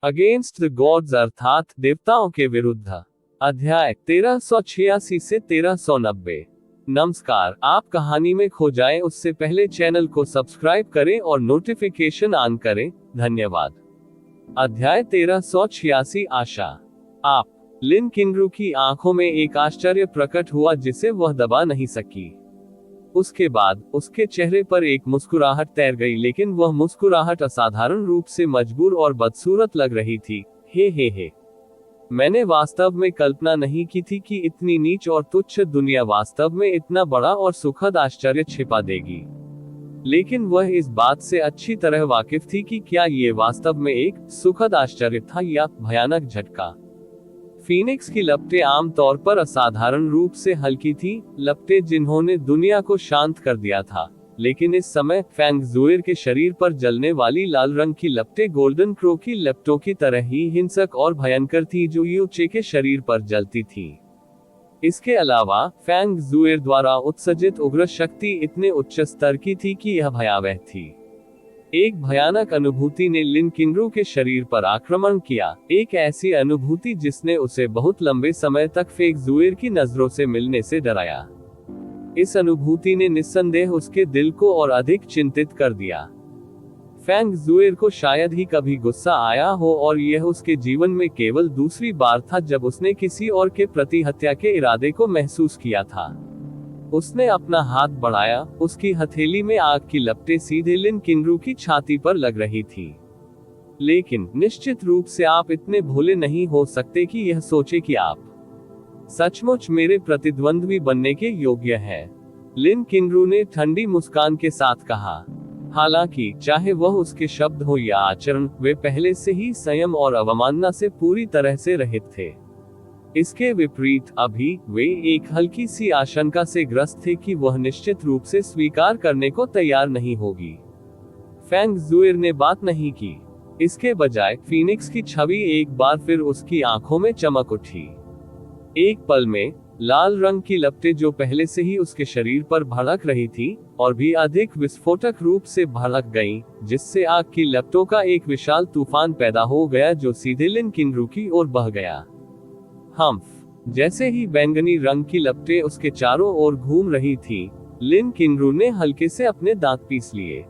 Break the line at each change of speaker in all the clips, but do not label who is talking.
Against the gods अर्थात देवताओं के विरुद्ध। अध्याय 1386 से 1390। नमस्कार, आप कहानी में खो जाएं उससे पहले चैनल को सब्सक्राइब करें और नोटिफिकेशन ऑन करें। धन्यवाद। अध्याय 1386 आशा। आप लिन किंगरू की आंखों में एक आश्चर्य प्रकट हुआ जिसे वह दबा नहीं सकी। उसके बाद उसके चेहरे पर एक मुस्कुराहट तैर गई, लेकिन वह मुस्कुराहट असाधारण रूप से मजबूर और बदसूरत लग रही थी। हे। मैंने वास्तव में कल्पना नहीं की थी कि इतनी नीच और तुच्छ दुनिया वास्तव में इतना बड़ा और सुखद आश्चर्य छिपा देगी। लेकिन वह इस बात से अच्छी तरह वाकिफ थी कि क्या ये वास्तव में एक सुखद आश्चर्य था या भयानक झटका। फीनिक्स की लपटें आमतौर पर असाधारण रूप से हल्की थी, लपटें जिन्होंने दुनिया को शांत कर दिया था। लेकिन इस समय फैंग ज़ुएर के शरीर पर जलने वाली लाल रंग की लपटें गोल्डन क्रो की लपटों की तरह ही हिंसक और भयंकर थी जो यूचे के शरीर पर जलती थी। इसके अलावा फैंग ज़ुएर द्वारा उत्सर्जित उग्र शक्ति इतने उच्च स्तर की थी कि यह भयावह थी। एक भयानक अनुभूति ने लिन किंगरू के शरीर पर आक्रमण किया, एक ऐसी अनुभूति जिसने उसे बहुत लंबे समय तक फैंग ज़ुएर की नजरों से मिलने से डराया। इस अनुभूति ने निस्संदेह उसके दिल को और अधिक चिंतित कर दिया। फैंग ज़ुएर को शायद ही कभी गुस्सा आया हो, और यह उसके जीवन में केवल दूसरी बार था जब उसने किसी और के प्रति हत्या के इरादे को महसूस किया था। उसने अपना हाथ बढ़ाया, उसकी हथेली में आग की लपटें सीधे लिन किंगरू की छाती पर लग रही थी। लेकिन निश्चित रूप से आप इतने भोले नहीं हो सकते कि यह सोचे कि आप सचमुच मेरे प्रतिद्वंद्वी बनने के योग्य हैं, लिन किंगरू ने ठंडी मुस्कान के साथ कहा। हालांकि चाहे वह उसके शब्द हो या आचरण, वे पहले से ही संयम और अवमानना से पूरी तरह से रहित थे। इसके विपरीत अभी वे एक हल्की सी आशंका से ग्रस्त थे कि वह निश्चित रूप से स्वीकार करने को तैयार नहीं होगी। फैंग ज़ुएर ने बात नहीं की। इसके बजाय फीनिक्स की छवि एक बार फिर उसकी आंखों में चमक उठी। एक पल में लाल रंग की लपटें जो पहले से ही उसके शरीर पर भड़क रही थी, और भी अधिक विस्फोटक रूप से भड़क गईं, जिससे आग की लपटों का एक विशाल तूफान पैदा हो गया जो सीधे लिन किंगरू की ओर बह गया। जैसे ही बैंगनी रंग की लपटें उसके चारों ओर घूम रही थी, लिन किंगरू ने हल्के से अपने दांत पीस लिए।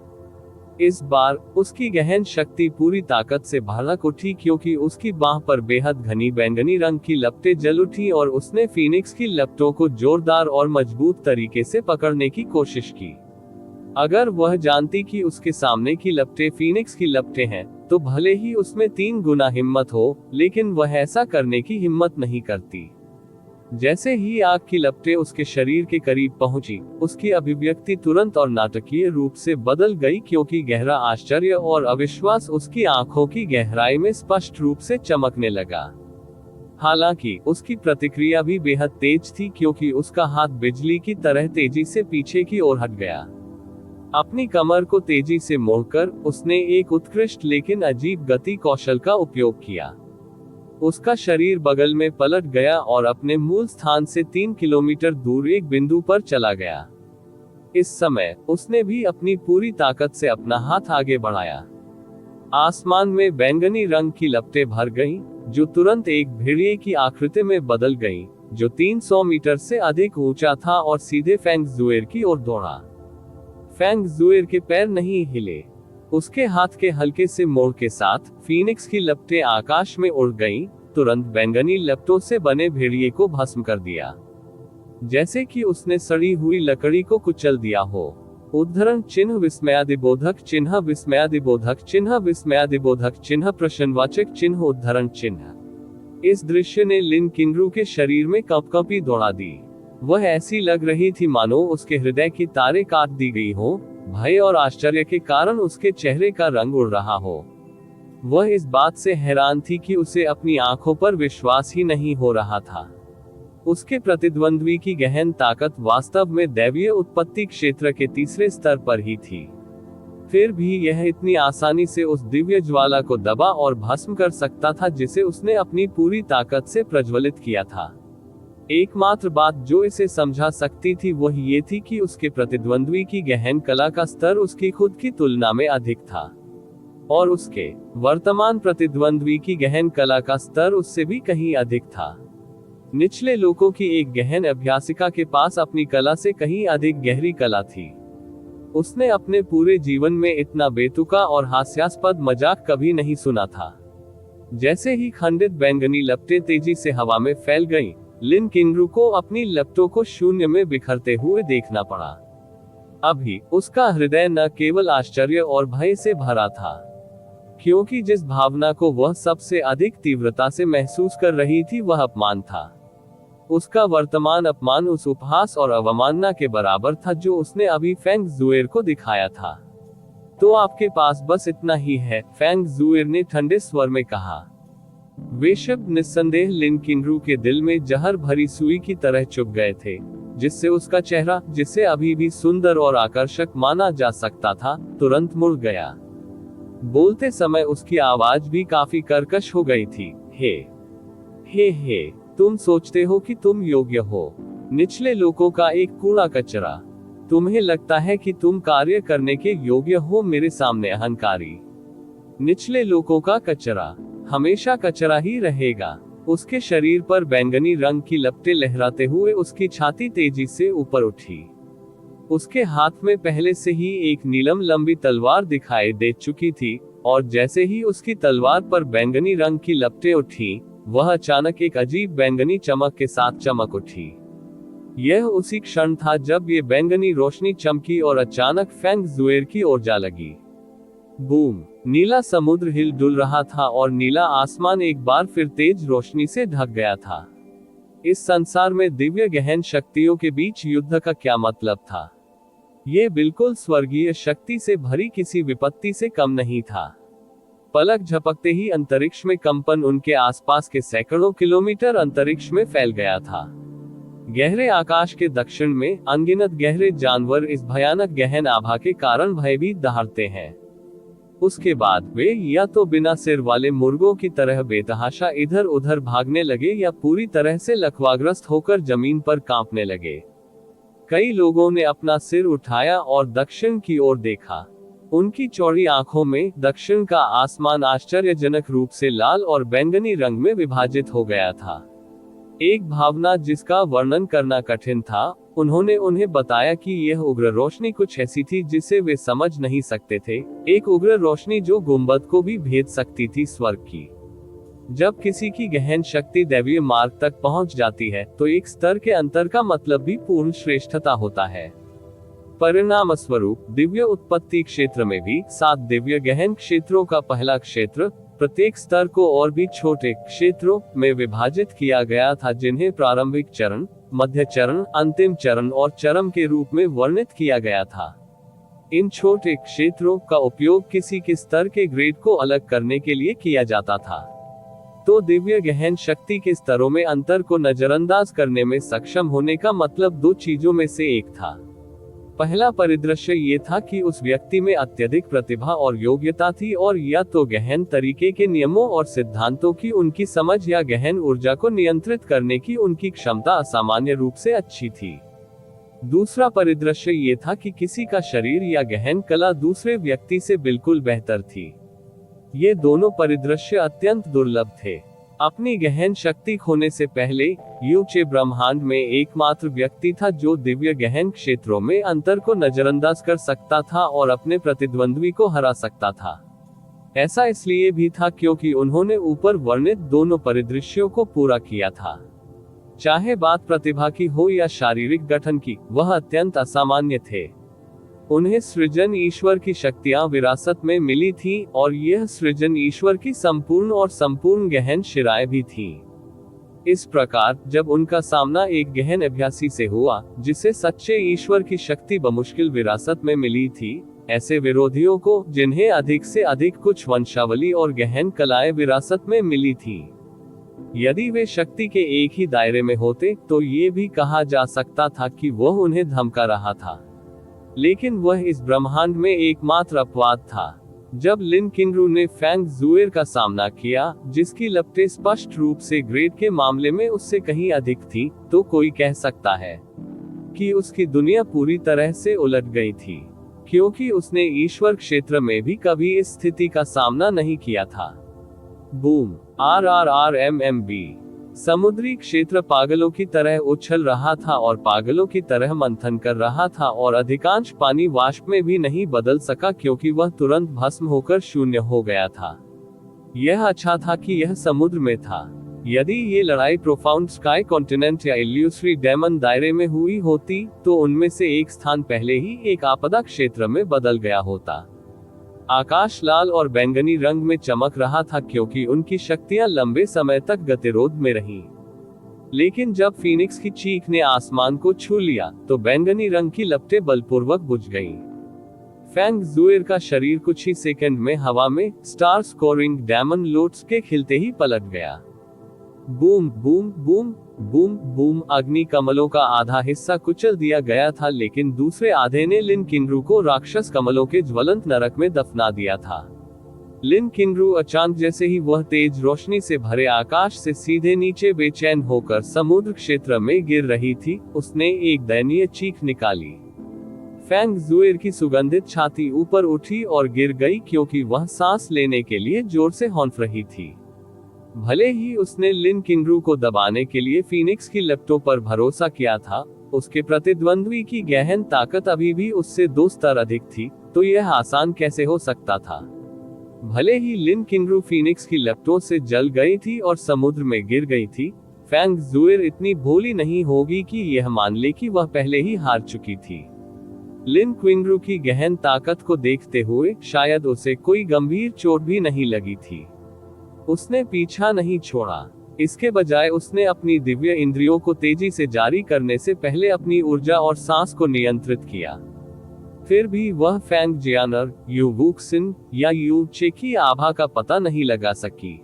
इस बार उसकी गहन शक्ति पूरी ताकत से भड़क उठी, क्योंकि उसकी बाह पर बेहद घनी बैंगनी रंग की लपटें जल उठी और उसने फीनिक्स की लपटों को जोरदार और मजबूत तरीके से पकड़ने की कोशिश की। अगर वह जानती कि उसके सामने की लपटें फीनिक्स की लपटें हैं, तो भले ही उसमें 3 गुना हिम्मत हो, लेकिन वह ऐसा करने की हिम्मत नहीं करती। जैसे ही आग की लपटें उसके शरीर के करीब पहुंची, उसकी अभिव्यक्ति तुरंत और नाटकीय रूप से बदल गई, क्योंकि गहरा आश्चर्य और अविश्वास उसकी आंखों की गहराई में स्पष्ट रूप से चमकने लगा। हालांकि उसकी प्रतिक्रिया भी बेहद तेज थी, क्योंकि उसका हाथ बिजली की तरह तेजी से पीछे की ओर हट गया। अपनी कमर को तेजी से मोड़कर उसने एक उत्कृष्ट लेकिन अजीब गति कौशल का उपयोग किया। उसका शरीर बगल में पलट गया और अपने मूल स्थान से 3 किलोमीटर दूर एक बिंदु पर चला गया। इस समय उसने भी अपनी पूरी ताकत से अपना हाथ आगे बढ़ाया। आसमान में बैंगनी रंग की लपटें भर गईं, जो तुरंत एक भेड़िए की आकृति में बदल गईं, जो 300 मीटर से अधिक ऊंचा था और सीधे फैंग ज़ुएर की ओर दौड़ा। फैंग ज़ुएर के पैर नहीं हिले। उसके हाथ के हल्के से मोड़ के साथ फीनिक्स की लपटें आकाश में उड़ गईं, तुरंत बैंगनी लपटों से बने भेड़िए को भस्म कर दिया, जैसे कि उसने सड़ी हुई लकड़ी को कुचल दिया हो। उद्धरण चिन्ह विस्मयादिबोधक चिन्ह विस्मयादिबोधक चिन्ह विस्मयादिबोधक चिन्ह प्रश्नवाचक चिन्ह उद्धरण चिन्ह। इस दृश्य ने लिन किंगरू के शरीर में कंपकंपी दौड़ा दी। वह ऐसी लग रही थी मानो उसके हृदय की तारें काट दी गई हो। भय और आश्चर्य के कारण उसके चेहरे का रंग उड़ रहा हो। वह इस बात से हैरान थी कि उसे अपनी आंखों पर विश्वास ही नहीं हो रहा था। उसके प्रतिद्वंद्वी की गहन ताकत वास्तव में दैवीय उत्पत्ति क्षेत्र के तीसरे स्तर पर ही थी। फिर भी यह इतनी आसानी से उस दिव्य ज्वाला को दबा और भस्म कर सकता था जिसे उसने अपनी पूरी ताकत से प्रज्वलित किया था। एकमात्र बात जो इसे समझा सकती थी वह ये थी कि उसके प्रतिद्वंद्वी की गहन कला का स्तर उसकी खुद की तुलना में अधिक था। और उसके वर्तमान प्रतिद्वंद्वी की गहन कला का स्तर उससे भी कहीं अधिक था। निचले लोगों की एक गहन अभ्यासिका के पास अपनी कला से कहीं अधिक गहरी कला थी। उसने अपने पूरे जीवन में इतना बेतुका और हास्यास्पद मजाक कभी नहीं सुना था। जैसे ही खंडित बैंगनी लपटें तेजी से हवा में फैल गईं, लिन किंगरू को अपनी लपटों को शून्य में बिखरते हुए देखना पड़ा। अभी उसका हृदय न केवल आश्चर्य और भय से भरा था, क्योंकि जिस भावना को वह सबसे अधिक तीव्रता से महसूस कर रही थी वह अपमान था। उसका वर्तमान अपमान उस उपहास और अवमानना के बराबर था जो उसने अभी फेंग जुएर को दिखाया था। तो आपके पास बस इतना ही है, फेंग जुएर ने ठंडे स्वर में कहा। वे शब्द निस्संदेह लिन किंगरू के दिल में जहर भरी सुई की तरह चुभ गए थे, जिससे उसका चेहरा, जिसे अभी भी सुंदर और आकर्षक माना जा सकता था, तुरंत मुड़ गया। बोलते समय उसकी आवाज भी काफी कर्कश हो गई थी। हे, तुम सोचते हो कि तुम योग्य हो, निचले लोगों का एक कूड़ा कचरा। तुम्हें लगता है कि तुम कार्य करने के योग्य हो, मेरे सामने अहंकारी। निचले लोगों का कचरा हमेशा कचरा ही रहेगा। उसके शरीर पर बैंगनी रंग की लपटें लहराते हुए उसकी छाती तेजी से ऊपर उठी। उसके हाथ में पहले से ही एक नीलम लंबी तलवार दिखाई दे चुकी थी, और जैसे ही उसकी तलवार पर बैंगनी रंग की लपटें उठी, वह अचानक एक अजीब बैंगनी चमक के साथ चमक उठी। यह उसी क्षण था जब ये बैंगनी रोशनी चमकी और अचानक फेंग जुएर की ओर जा लगी। बूम! नीला समुद्र हिल डुल रहा था और नीला आसमान एक बार फिर तेज रोशनी से ढक गया था। इस संसार में दिव्य गहन शक्तियों के बीच युद्ध का क्या मतलब था? ये बिल्कुल स्वर्गीय शक्ति से भरी किसी विपत्ति से कम नहीं था। पलक झपकते ही अंतरिक्ष में कंपन उनके आसपास के सैकड़ों किलोमीटर अंतरिक्ष में फैल गया था। गहरे आकाश के दक्षिण में अनगिनत गहरे जानवर इस भयानक गहन आभा के कारण भयभीत दहाड़ते हैं। उसके बाद वे या तो बिना सिर वाले मुर्गों की तरह बेतहाशा इधर उधर भागने लगे या पूरी तरह से लकवाग्रस्त होकर जमीन पर कांपने लगे। कई लोगों ने अपना सिर उठाया और दक्षिण की ओर देखा। उनकी चौड़ी आंखों में दक्षिण का आसमान आश्चर्यजनक रूप से लाल और बैंगनी रंग में विभाजित हो गया था। एक भावना जिसका वर्णन करना कठिन था। उन्होंने उन्हें बताया कि यह उग्र रोशनी कुछ ऐसी थी जिसे वे समझ नहीं सकते थे, एक उग्र रोशनी जो गुंबद को भी भेद सकती थी स्वर्ग की। जब किसी की गहन शक्ति दैवीय मार्ग तक पहुंच जाती है, तो एक स्तर के अंतर का मतलब भी पूर्ण श्रेष्ठता होता है। परिणाम स्वरूप दिव्य उत्पत्ति क्षेत्र में भी 7 दिव्य गहन क्षेत्रों का पहला क्षेत्र प्रत्येक स्तर को और भी छोटे क्षेत्रों में विभाजित किया गया था, जिन्हें प्रारंभिक चरण, मध्य चरण, अंतिम चरण और चरम के रूप में वर्णित किया गया था। इन छोटे क्षेत्रों का उपयोग किसी के स्तर के ग्रेड को अलग करने के लिए किया जाता था। तो दिव्य गहन शक्ति के स्तरों में अंतर को नजरअंदाज करने में सक्षम होने का मतलब 2 चीजों में से एक था। पहला परिदृश्य ये था कि उस व्यक्ति में अत्यधिक प्रतिभा और योग्यता थी, और या तो गहन तरीके के नियमों और सिद्धांतों की उनकी समझ या गहन ऊर्जा को नियंत्रित करने की उनकी क्षमता असामान्य रूप से अच्छी थी। दूसरा परिदृश्य ये था कि किसी का शरीर या गहन कला दूसरे व्यक्ति से बिल्कुल बेहतर थी। ये दोनों परिदृश्य अत्यंत दुर्लभ थे। अपनी गहन शक्ति खोने से पहले यूचे ब्रह्मांड में एकमात्र व्यक्ति था जो दिव्य गहन क्षेत्रों में अंतर को नजरअंदाज कर सकता था और अपने प्रतिद्वंद्वी को हरा सकता था। ऐसा इसलिए भी था क्योंकि उन्होंने ऊपर वर्णित दोनों परिदृश्यों को पूरा किया था। चाहे बात प्रतिभा की हो या शारीरिक गठन की, वह अत्यंत असामान्य थे। उन्हें सृजन ईश्वर की शक्तियां विरासत में मिली थी, और यह सृजन ईश्वर की संपूर्ण और संपूर्ण गहन शिराएं भी थी। इस प्रकार जब उनका सामना एक गहन अभ्यासी से हुआ, जिसे सच्चे ईश्वर की शक्ति बमुश्किल विरासत में मिली थी, ऐसे विरोधियों को, जिन्हें अधिक से अधिक कुछ वंशावली और गहन कलाएं विरासत में मिली थी, यदि वे शक्ति के एक ही दायरे में होते, तो ये भी कहा जा सकता था कि वह उन्हें धमका रहा था। लेकिन वह इस ब्रह्मांड में एकमात्र अपवाद था। जब लिन किंगरू ने फेंग जुएर का सामना किया, जिसकी लपटें स्पष्ट रूप से ग्रेड के मामले में उससे कहीं अधिक थी, तो कोई कह सकता है कि उसकी दुनिया पूरी तरह से उलट गई थी, क्योंकि उसने ईश्वर क्षेत्र में भी कभी इस स्थिति का सामना नहीं किया था। बूम। RRRMMB। समुद्री क्षेत्र पागलों की तरह उछल रहा था और पागलों की तरह मंथन कर रहा था, और अधिकांश पानी वाष्प में भी नहीं बदल सका क्योंकि वह तुरंत भस्म होकर शून्य हो गया था। यह अच्छा था कि यह समुद्र में था। यदि ये लड़ाई प्रोफाउंड स्काई कॉन्टिनेंट या इल्यूसरी डेमन दायरे में हुई होती, तो उनमें से एक स्थान पहले ही एक आपदा क्षेत्र में बदल गया होता। आकाश लाल और बैंगनी रंग में चमक रहा था क्योंकि उनकी शक्तियां लंबे समय तक गतिरोध में रहीं। लेकिन जब फीनिक्स की चीख ने आसमान को छू लिया, तो बैंगनी रंग की लपटें बलपूर्वक बुझ गईं। फैंग ज़ुएर का शरीर कुछ ही सेकंड में हवा में स्टार स्कोरिंग डेमन लोट्स के खिलते ही पलट गया। Boom boom boom boom boom. अग्नि कमलों का आधा हिस्सा कुचल दिया गया था, लेकिन दूसरे आधे ने लिन किंगरू को राक्षस कमलों के ज्वलंत नरक में दफना दिया था। लिन किंगरू अचानक जैसे ही वह तेज रोशनी से भरे आकाश से सीधे नीचे बेचैन होकर समुद्र क्षेत्र में गिर रही थी, उसने एक दयनीय चीख निकाली। फैंग ज़ुएर की सुगंधित छाती ऊपर उठी और गिर गई क्योंकि वह सांस लेने के लिए जोर से हौंफ रही थी। भले ही उसने लिन किंगरू को दबाने के लिए फीनिक्स की लपटों पर भरोसा किया था, उसके प्रतिद्वंद्वी की गहन ताकत अभी भी उससे 2 स्तर अधिक थी, तो यह आसान कैसे हो सकता था। भले ही लिन किंगरू फीनिक्स की लपटों से जल गई थी और समुद्र में गिर गई थी, फैंग ज़ुएर इतनी भोली नहीं होगी कि यह मान ले कि वह पहले ही हार चुकी थी। लिन किंगरू की गहन ताकत को देखते हुए शायद उसे कोई गंभीर चोट भी नहीं लगी थी। उसने पीछा नहीं छोड़ा। इसके बजाय उसने अपनी दिव्य इंद्रियों को तेजी से जारी करने से पहले अपनी ऊर्जा और सांस को नियंत्रित किया। फिर भी वह फैंग जियानर, यू वुक्सिन या यू चे की आभा का पता नहीं लगा सकी।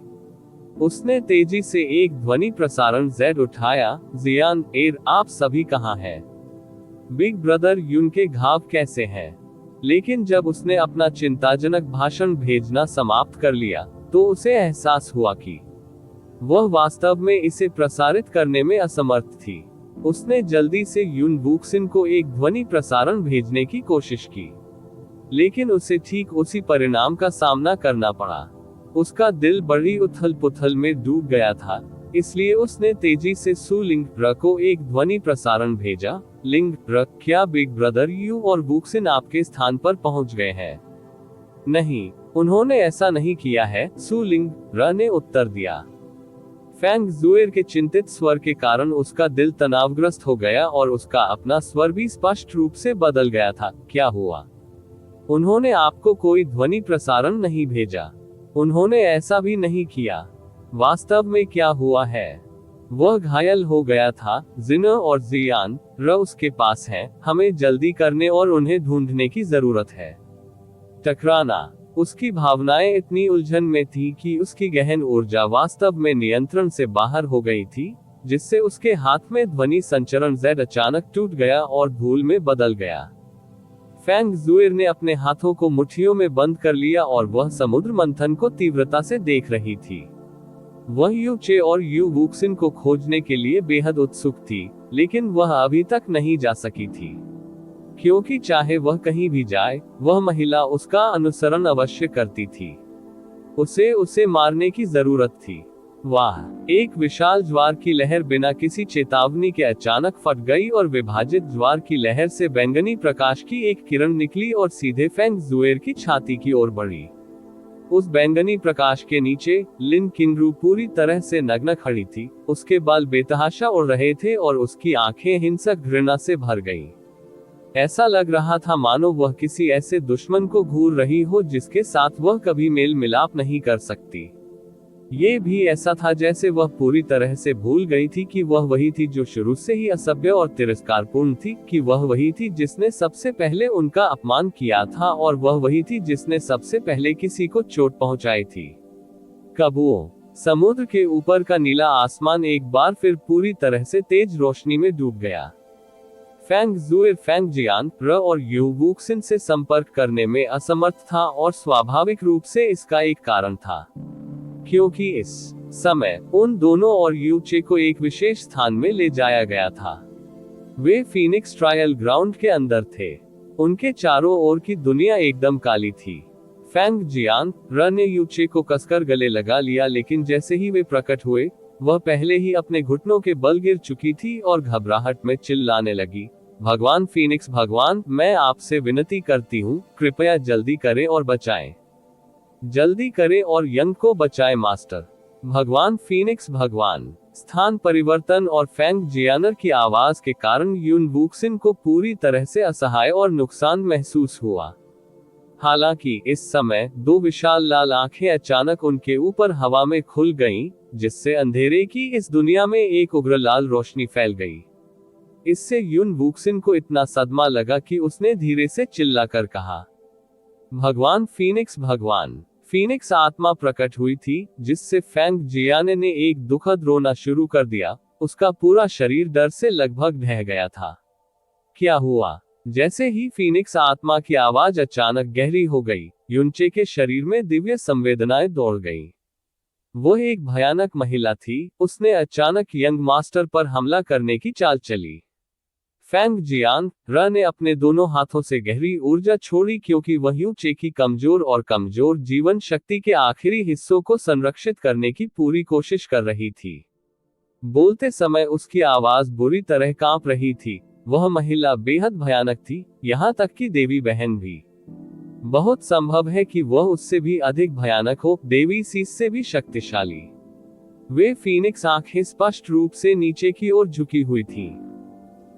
उसने तेजी से एक ध्वनि प्रसारण जेड उठाया, जियान एर, आप सभी कहाँ हैं? बिग ब्रदर यून के घाव कैसे हैं? लेकिन जब उसने अपना चिंताजनक भाषण भेजना समाप्त कर लिया, तो उसे एहसास हुआ कि वह वास्तव में इसे प्रसारित करने में असमर्थ थी। उसने जल्दी से यून वुक्सिन को एक ध्वनि प्रसारण भेजने की कोशिश की, लेकिन उसे ठीक उसी परिणाम का सामना करना पड़ा। उसका दिल बड़ी उथल पुथल में डूब गया था, इसलिए उसने तेजी से सु लिंग र को एक ध्वनि प्रसारण भेजा, लिंग र, क्या बिग ब्रदर यू और वुक्सिन आपके स्थान पर पहुंच गए हैं? नहीं, उन्होंने ऐसा नहीं किया है, सु लिंग र ने उत्तर दिया। फैंग ज़ुएर के चिंतित स्वर के कारण उसका दिल तनावग्रस्त हो गया और उसका अपना स्वर भी स्पष्ट रूप से बदल गया था। क्या हुआ? उन्होंने आपको कोई ध्वनि प्रसारण नहीं भेजा। उन्होंने ऐसा भी नहीं किया। वास्तव में क्या हुआ है? वह घायल हो गया था। जिन और जियान र उसके पास हैं, हमें जल्दी करने और उन्हें ढूंढने की जरूरत है। टकराना। उसकी भावनाएं इतनी उलझन में थी कि उसकी गहन ऊर्जा वास्तव में नियंत्रण से बाहर हो गई थी, जिससे उसके हाथ में ध्वनि संचरण जेड अचानक टूट गया और धूल में बदल गया। फैंग ज़ुएर ने अपने हाथों को मुट्ठियों में बंद कर लिया और वह समुद्र मंथन को तीव्रता से देख रही थी। वह यू चे और यू वुक्सिन को खोजने के लिए बेहद उत्सुक थी, लेकिन वह अभी तक नहीं जा सकी थी, क्योंकि चाहे वह कहीं भी जाए, वह महिला उसका अनुसरण अवश्य करती थी। उसे मारने की जरूरत थी। वाह! एक विशाल ज्वार की लहर बिना किसी चेतावनी के अचानक फट गई और विभाजित ज्वार की लहर से बैंगनी प्रकाश की एक किरण निकली और सीधे फैंग ज़ुएर की छाती की ओर बढ़ी। उस बैंगनी प्रकाश के नीचे लिन किंगरू पूरी तरह से नग्न खड़ी थी। उसके बाल बेतहाशा उड़ रहे थे और उसकी आंखें हिंसक घृणा से भर गईं। ऐसा लग रहा था मानो वह किसी ऐसे दुश्मन को घूर रही हो जिसके साथ वह कभी मेल मिलाप नहीं कर सकती। ये भी ऐसा था जैसे वह पूरी तरह से भूल गई थी कि वह वही थी जो शुरू से ही असभ्य और तिरस्कारपूर्ण थी, कि वह वही थी जिसने सबसे पहले उनका अपमान किया था और वह वही थी जिसने सबसे पहले किसी को चोट पहुंचाई थी। कबूओं। समुद्र के ऊपर का नीला आसमान एक बार फिर पूरी तरह से तेज रोशनी में डूब गया। फैंग ज़ुएर फैंग जियान र और यू वुक्सिन से संपर्क करने में असमर्थ था, और स्वाभाविक रूप से इसका एक कारण था, क्योंकि इस समय उन दोनों और यू चे को एक विशेष स्थान में ले जाया गया था। वे फीनिक्स ट्रायल ग्राउंड के अंदर थे। उनके चारों ओर की दुनिया एकदम काली थी। फेंग जियान र ने यूचे को कसकर गले लगा लिया, लेकिन जैसे ही वे प्रकट हुए, वह पहले ही अपने घुटनों के बल गिर चुकी थी और घबराहट में चिल्लाने लगी, भगवान फीनिक्स भगवान, मैं आपसे विनती करती हूँ, कृपया जल्दी करें और बचाएं। जल्दी करें और यंग को बचाएं मास्टर। भगवान फीनिक्स भगवान। स्थान परिवर्तन और फेंग जियानर की आवाज के कारण यून वुक्सिन को पूरी तरह से असहाय और नुकसान महसूस हुआ। हालांकि इस समय दो विशाल लाल आंखें अचानक उनके ऊपर हवा में खुल गईं, जिससे अंधेरे की इस दुनिया में एक उग्र लाल रोशनी फैल गई। इससे यून वुक्सिन को इतना सदमा लगा कि उसने धीरे से चिल्लाकर कहा, भगवान फीनिक्स भगवान। फीनिक्स आत्मा प्रकट हुई थी, जिससे फेंग जियान ने एक दुखद रोना शुरू कर दिया। उसका पूरा शरीर डर से लगभग ढह गया था। क्या हुआ? जैसे ही फीनिक्स आत्मा की आवाज अचानक गहरी हो गई, युनचे के शरीर में दिव्य संवेदनाएं दौड़ गईं। वो एक भयानक महिला थी। उसने अचानक यंग मास्टर पर हमला करने की चाल चली। फेंग जियान र ने अपने दोनों हाथों से गहरी ऊर्जा छोड़ी, क्योंकि वह यूचे की कमजोर और कमजोर जीवन शक्ति के आखिरी हिस्सों को संरक्षित करने की पूरी कोशिश कर रही थी। बोलते समय उसकी आवाज बुरी तरह कांप रही थी। वह महिला बेहद भयानक थी, यहाँ तक कि देवी बहन भी। बहुत संभव है कि वह उससे भी अधिक भयानक हो, देवी सीस से भी शक्तिशाली। वे फीनिक्स आंखें स्पष्ट रूप से नीचे की ओर झुकी हुई थीं।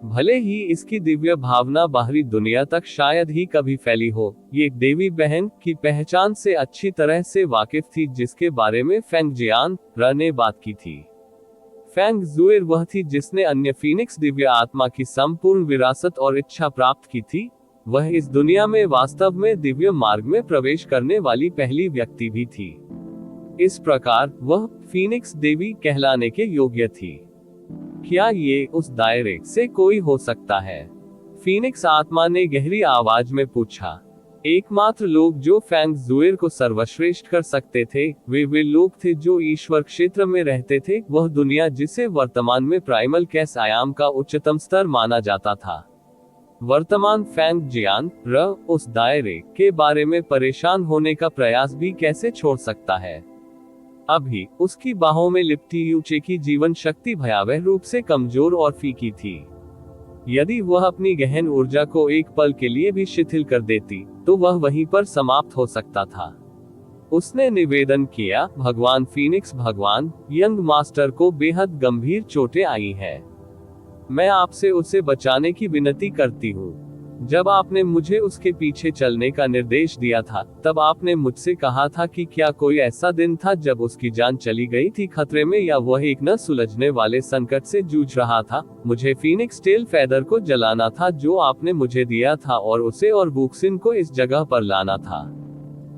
भले ही इसकी दिव्य भावना बाहरी दुनिया तक शायद ही कभी फैली हो, ये देवी बहन की पहचान से अच्छी तरह से वाकिफ थी, जिसके बारे में फेंग जियान र ने बात की थी। फेंग जुएर वह थी जिसने अन्य फीनिक्स दिव्य आत्मा की संपूर्ण विरासत और इच्छा प्राप्त की थी। वह इस दुनिया में वास्तव में दिव्य मार्ग में प्रवेश करने वाली पहली व्यक्ति भी थी। इस प्रकार वह फीनिक्स देवी कहलाने के योग्य थी। क्या ये उस दायरे से कोई हो सकता है? फीनिक्स आत्मा ने गहरी आवाज में पूछा। एकमात्र लोग जो फेंग जुएर को सर्वश्रेष्ठ कर सकते थे, वे लोग थे जो ईश्वर क्षेत्र में रहते थे, वह दुनिया जिसे वर्तमान में प्राइमल कैस आयाम का उच्चतम स्तर माना जाता था। वर्तमान फेंग जियान र उस दायरे के बारे में परेशान होने का प्रयास भी कैसे छोड़ सकता है? अभी उसकी बाहों में लिपटी यूचे की जीवन शक्ति भयावह रूप से कमजोर और फीकी थी। यदि वह अपनी गहन ऊर्जा को एक पल के लिए भी शिथिल कर देती, तो वह वहीं पर समाप्त हो सकता था। उसने निवेदन किया, भगवान फीनिक्स भगवान, यंग मास्टर को बेहद गंभीर चोटें आई हैं। मैं आपसे उसे बचाने की विनती करती हूँ। जब आपने मुझे उसके पीछे चलने का निर्देश दिया था, तब आपने मुझसे कहा था कि क्या कोई ऐसा दिन था जब उसकी जान चली गई थी खतरे में, या वह एक न सुलझने वाले संकट से जूझ रहा था। मुझे फीनिक्स टेल फेदर को जलाना था जो आपने मुझे दिया था, और उसे और वुक्सिन को इस जगह पर लाना था।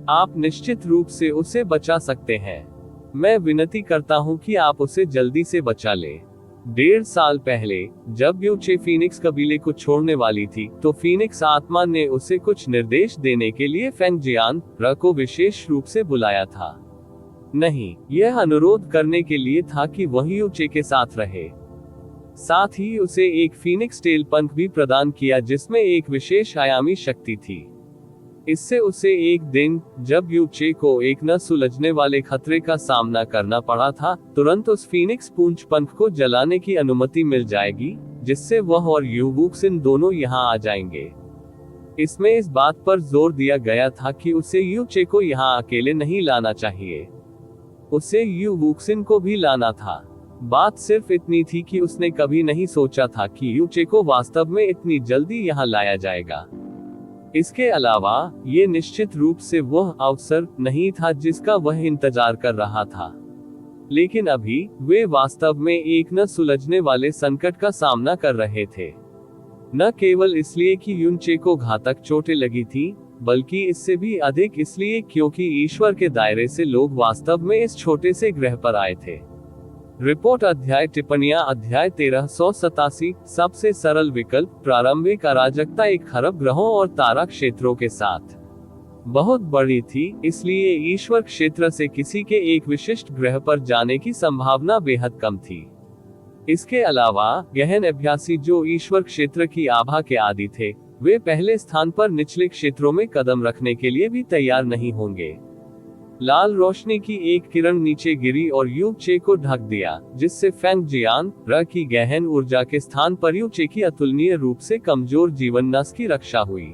आप निश्चित रूप से उसे बचा सकते हैं। मैं विनती करता हूँ कि आप उसे जल्दी से बचा लें। 1.5 साल पहले जब यूचे फीनिक्स कबीले को छोड़ने वाली थी, तो फीनिक्स आत्मा ने उसे कुछ निर्देश देने के लिए फेंग जियान र को विशेष रूप से बुलाया था। नहीं, यह अनुरोध करने के लिए था कि वह यूचे के साथ रहे। साथ ही उसे एक फीनिक्स टेल पंख भी प्रदान किया, जिसमें एक विशेष आयामी शक्ति थी। इससे उसे एक दिन, जब यूचे को एक न सुलझने वाले खतरे का सामना करना पड़ा था, तुरंत उस फीनिक्स पूंछ पंख को जलाने की अनुमति मिल जाएगी, जिससे वह और यू वुक्सिन दोनों यहाँ आ जाएंगे। इसमें इस बात पर जोर दिया गया था कि उसे यूचे को यहाँ अकेले नहीं लाना चाहिए, उसे यू वुक्सिन को भी लाना था। बात सिर्फ इतनी थी कि उसने कभी नहीं सोचा था कि यूचे को वास्तव में इतनी जल्दी यहाँ लाया जाएगा। इसके अलावा ये निश्चित रूप से वह अवसर नहीं था जिसका वह इंतजार कर रहा था। लेकिन अभी वे वास्तव में एक न सुलझने वाले संकट का सामना कर रहे थे। न केवल इसलिए कि यूचे को घातक चोटें लगी थी, बल्कि इससे भी अधिक इसलिए क्योंकि ईश्वर के दायरे से लोग वास्तव में इस छोटे से ग्रह पर आए थे। रिपोर्ट अध्याय टिप्पणियां अध्याय 1387 सबसे सरल विकल्प प्रारंभिक अराजकता 1 खरब ग्रहों और तारा क्षेत्रों के साथ बहुत बड़ी थी, इसलिए ईश्वर क्षेत्र से किसी के एक विशिष्ट ग्रह पर जाने की संभावना बेहद कम थी। इसके अलावा गहन अभ्यासी जो ईश्वर क्षेत्र की आभा के आदी थे, वे पहले स्थान पर निचले क्षेत्रों में कदम रखने के लिए भी तैयार नहीं होंगे। लाल रोशनी की एक किरण नीचे गिरी और यू चे को ढक दिया, जिससे फेंग जियान र की गहन ऊर्जा के स्थान पर यू चे की अतुलनीय रूप से कमजोर जीवन नस की रक्षा हुई।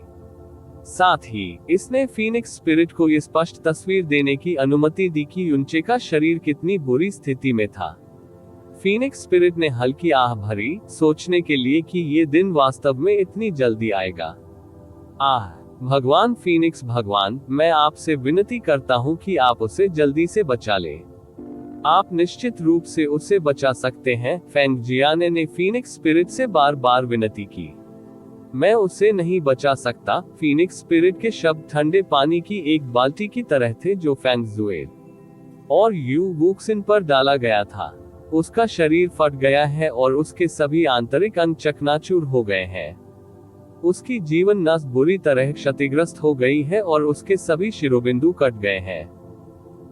साथ ही इसने फीनिक्स स्पिरिट को ये स्पष्ट तस्वीर देने की अनुमति दी कि युनचे का शरीर कितनी बुरी स्थिति में था। फीनिक्स स्पिरिट ने हल्की आह भरी, सोचने के लिए कि ये दिन वास्तव में इतनी जल्दी आएगा। आह, भगवान फीनिक्स भगवान, मैं आपसे विनती करता हूं कि आप उसे जल्दी से बचा ले। आप निश्चित रूप से उसे बचा सकते हैं, फेंग जियाने ने फीनिक्स स्पिरिट से बार बार विनती की। मैं उसे नहीं बचा सकता। फीनिक्स स्पिरिट के शब्द ठंडे पानी की एक बाल्टी की तरह थे जो फेंग जुएल और यू वुक्सिन पर डाला गया था। उसका शरीर फट गया है और उसके सभी आंतरिक अंग चकनाचूर हो गए हैं। उसकी जीवन नस बुरी तरह क्षतिग्रस्त हो गई है और उसके सभी शिरोबिंदु कट गए हैं।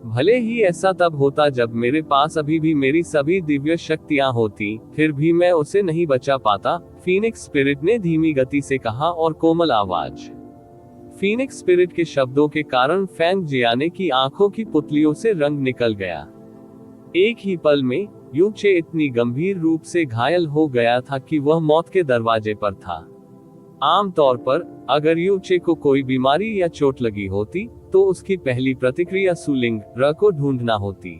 भले ही ऐसा तब होता जब मेरे पास अभी भी मेरी सभी दिव्य शक्तियां होती, फिर भी मैं उसे नहीं बचा पाता, फीनिक्स स्पिरिट ने धीमी गति से कहा और कोमल आवाज। फीनिक्स स्पिरिट के शब्दों के कारण फेंग जियाने की आंखों की पुतलियों से रंग निकल गया। एक ही पल में यू चे इतनी गंभीर रूप से घायल हो गया था कि वह मौत के दरवाजे पर था। आमतौर पर अगर यू चे को कोई बीमारी या चोट लगी होती तो उसकी पहली प्रतिक्रिया सुलिंग र को ढूंढना होती,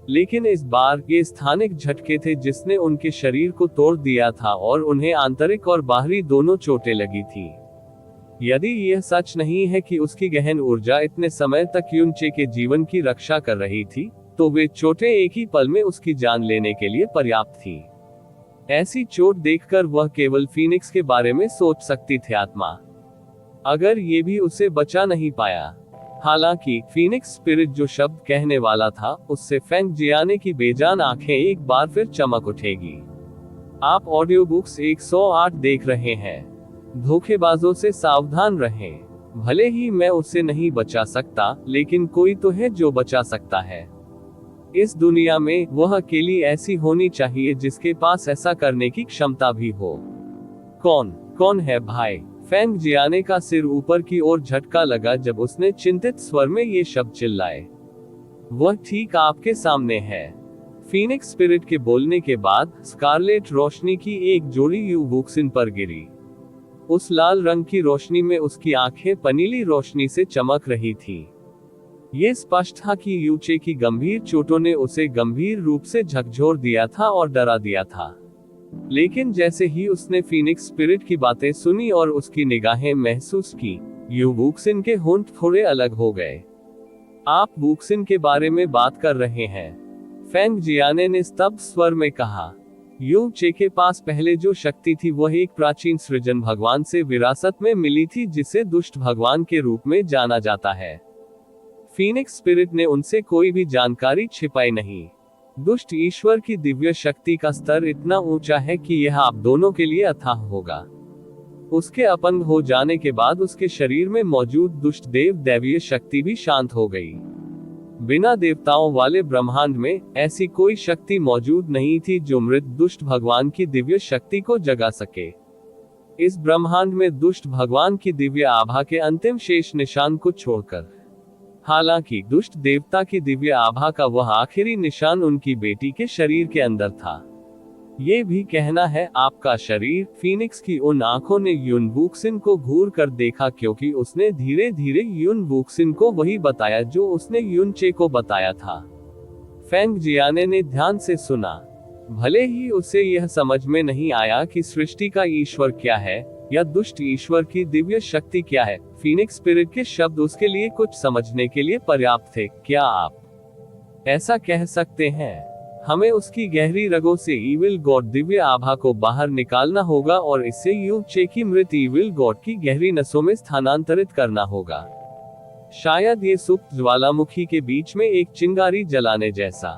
लेकिन इस बार ये स्थानिक झटके थे जिसने उनके शरीर को तोड़ दिया था और उन्हें आंतरिक और बाहरी दोनों चोटें लगी थी। यदि यह सच नहीं है कि उसकी गहन ऊर्जा इतने समय तक युनचे के जीवन की रक्षा कर रही थी, तो वे चोटें एक ही पल में उसकी जान लेने के लिए पर्याप्त थी। ऐसी चोट देखकर वह केवल फीनिक्स के बारे में सोच सकती थी, आत्मा। अगर ये भी उसे बचा नहीं पाया। हालांकि फीनिक्स स्पिरिट जो शब्द कहने वाला था, उससे फेंग जियाने की बेजान आंखें एक बार फिर चमक उठेगी। आप ऑडियो बुक्स 108 देख रहे हैं। धोखेबाजों से सावधान रहें। भले ही मैं उसे नहीं बचा सकता, लेकिन कोई तो है जो बचा सकता है। इस दुनिया में वह अकेली ऐसी होनी चाहिए जिसके पास ऐसा करने की क्षमता भी हो। कौन है भाई? फेंग जियाने का सिर ऊपर की ओर झटका लगा जब उसने चिंतित स्वर में ये शब्द चिल्लाए। वह ठीक आपके सामने है। फीनिक्स स्पिरिट के बोलने के बाद स्कारलेट रोशनी की एक जोड़ी यू वुक्सिन पर गिरी। उस लाल रंग की रोशनी में उसकी आंखें पनीली रोशनी से चमक रही थी। ये स्पष्ट था कि यूचे की गंभीर चोटों ने उसे गंभीर रूप से झकझोर दिया था और डरा दिया था। लेकिन जैसे ही उसने फीनिक्स स्पिरिट की बातें सुनी और उसकी निगाहें महसूस की, यू वुक्सिन के होंठ थोड़े अलग हो गए। आप वुक्सिन के बारे में बात कर रहे हैं? फेंग जियाने ने स्तब्ध स्वर में कहा। यू चे के पास पहले जो शक्ति थी वह एक प्राचीन सृजन भगवान से विरासत में मिली थी, जिसे दुष्ट भगवान के रूप में जाना जाता है। फीनिक्स स्पिरिट ने उनसे कोई भी जानकारी छिपाई नहीं। दुष्ट ईश्वर की दिव्य शक्ति का स्तर इतना ऊंचा है कि यह आप दोनों के लिए अथाह होगा। उसके अपंग हो जाने के बाद उसके शरीर में मौजूद दुष्ट देव दैवीय शक्ति भी शांत हो गई। बिना देवताओं वाले ब्रह्मांड में ऐसी कोई शक्ति मौजूद नहीं थी जो मृत दुष्ट भगवान की दिव्य शक्ति को जगा सके। इस ब्रह्मांड में दुष्ट भगवान की दिव्य आभा के अंतिम शेष निशान को छोड़कर, हालांकि दुष्ट देवता की दिव्य आभा का वह आखिरी निशान उनकी बेटी के शरीर के अंदर था। ये भी कहना है आपका शरीर। फीनिक्स की उन आंखों ने युन वुक्सिन को घूर कर देखा, क्योंकि उसने धीरे धीरे युन वुक्सिन को वही बताया जो उसने युनचे को बताया था। फेंग जियाने ने ध्यान से सुना। भले ही उसे यह समझ में नहीं आया कि सृष्टि का ईश्वर क्या है या दुष्ट ईश्वर की दिव्य शक्ति क्या है, फीनिक्स स्पिरिट के शब्द उसके लिए कुछ समझने के लिए पर्याप्त थे। क्या आप ऐसा कह सकते हैं? हमें उसकी गहरी रगों से इविल गॉड दिव्य आभा को बाहर निकालना होगा और इसे यू चे की मृत इविल गॉड की गहरी नसों में स्थानांतरित करना होगा। शायद ये सुप्त ज्वालामुखी के बीच में एक चिंगारी जलाने जैसा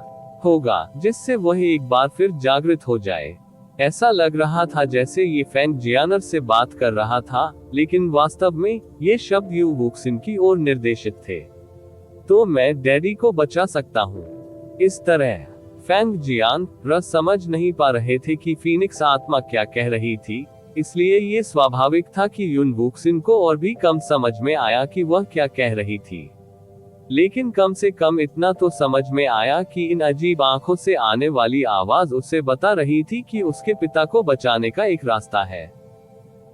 होगा, जिससे वह एक बार फिर जागृत हो जाए। ऐसा लग रहा था जैसे ये फेंग जियानर से बात कर रहा था, लेकिन वास्तव में ये शब्द यू वुक्सिन की ओर निर्देशित थे। तो मैं डैडी को बचा सकता हूँ। इस तरह फेंग जियान र समझ नहीं पा रहे थे कि फीनिक्स आत्मा क्या कह रही थी, इसलिए ये स्वाभाविक था कि युन वुक्सिन को और भी कम समझ में आया कि वह क्या कह रही थी। लेकिन कम से कम इतना तो समझ में आया कि इन अजीब आंखों से आने वाली आवाज उसे बता रही थी कि उसके पिता को बचाने का एक रास्ता है।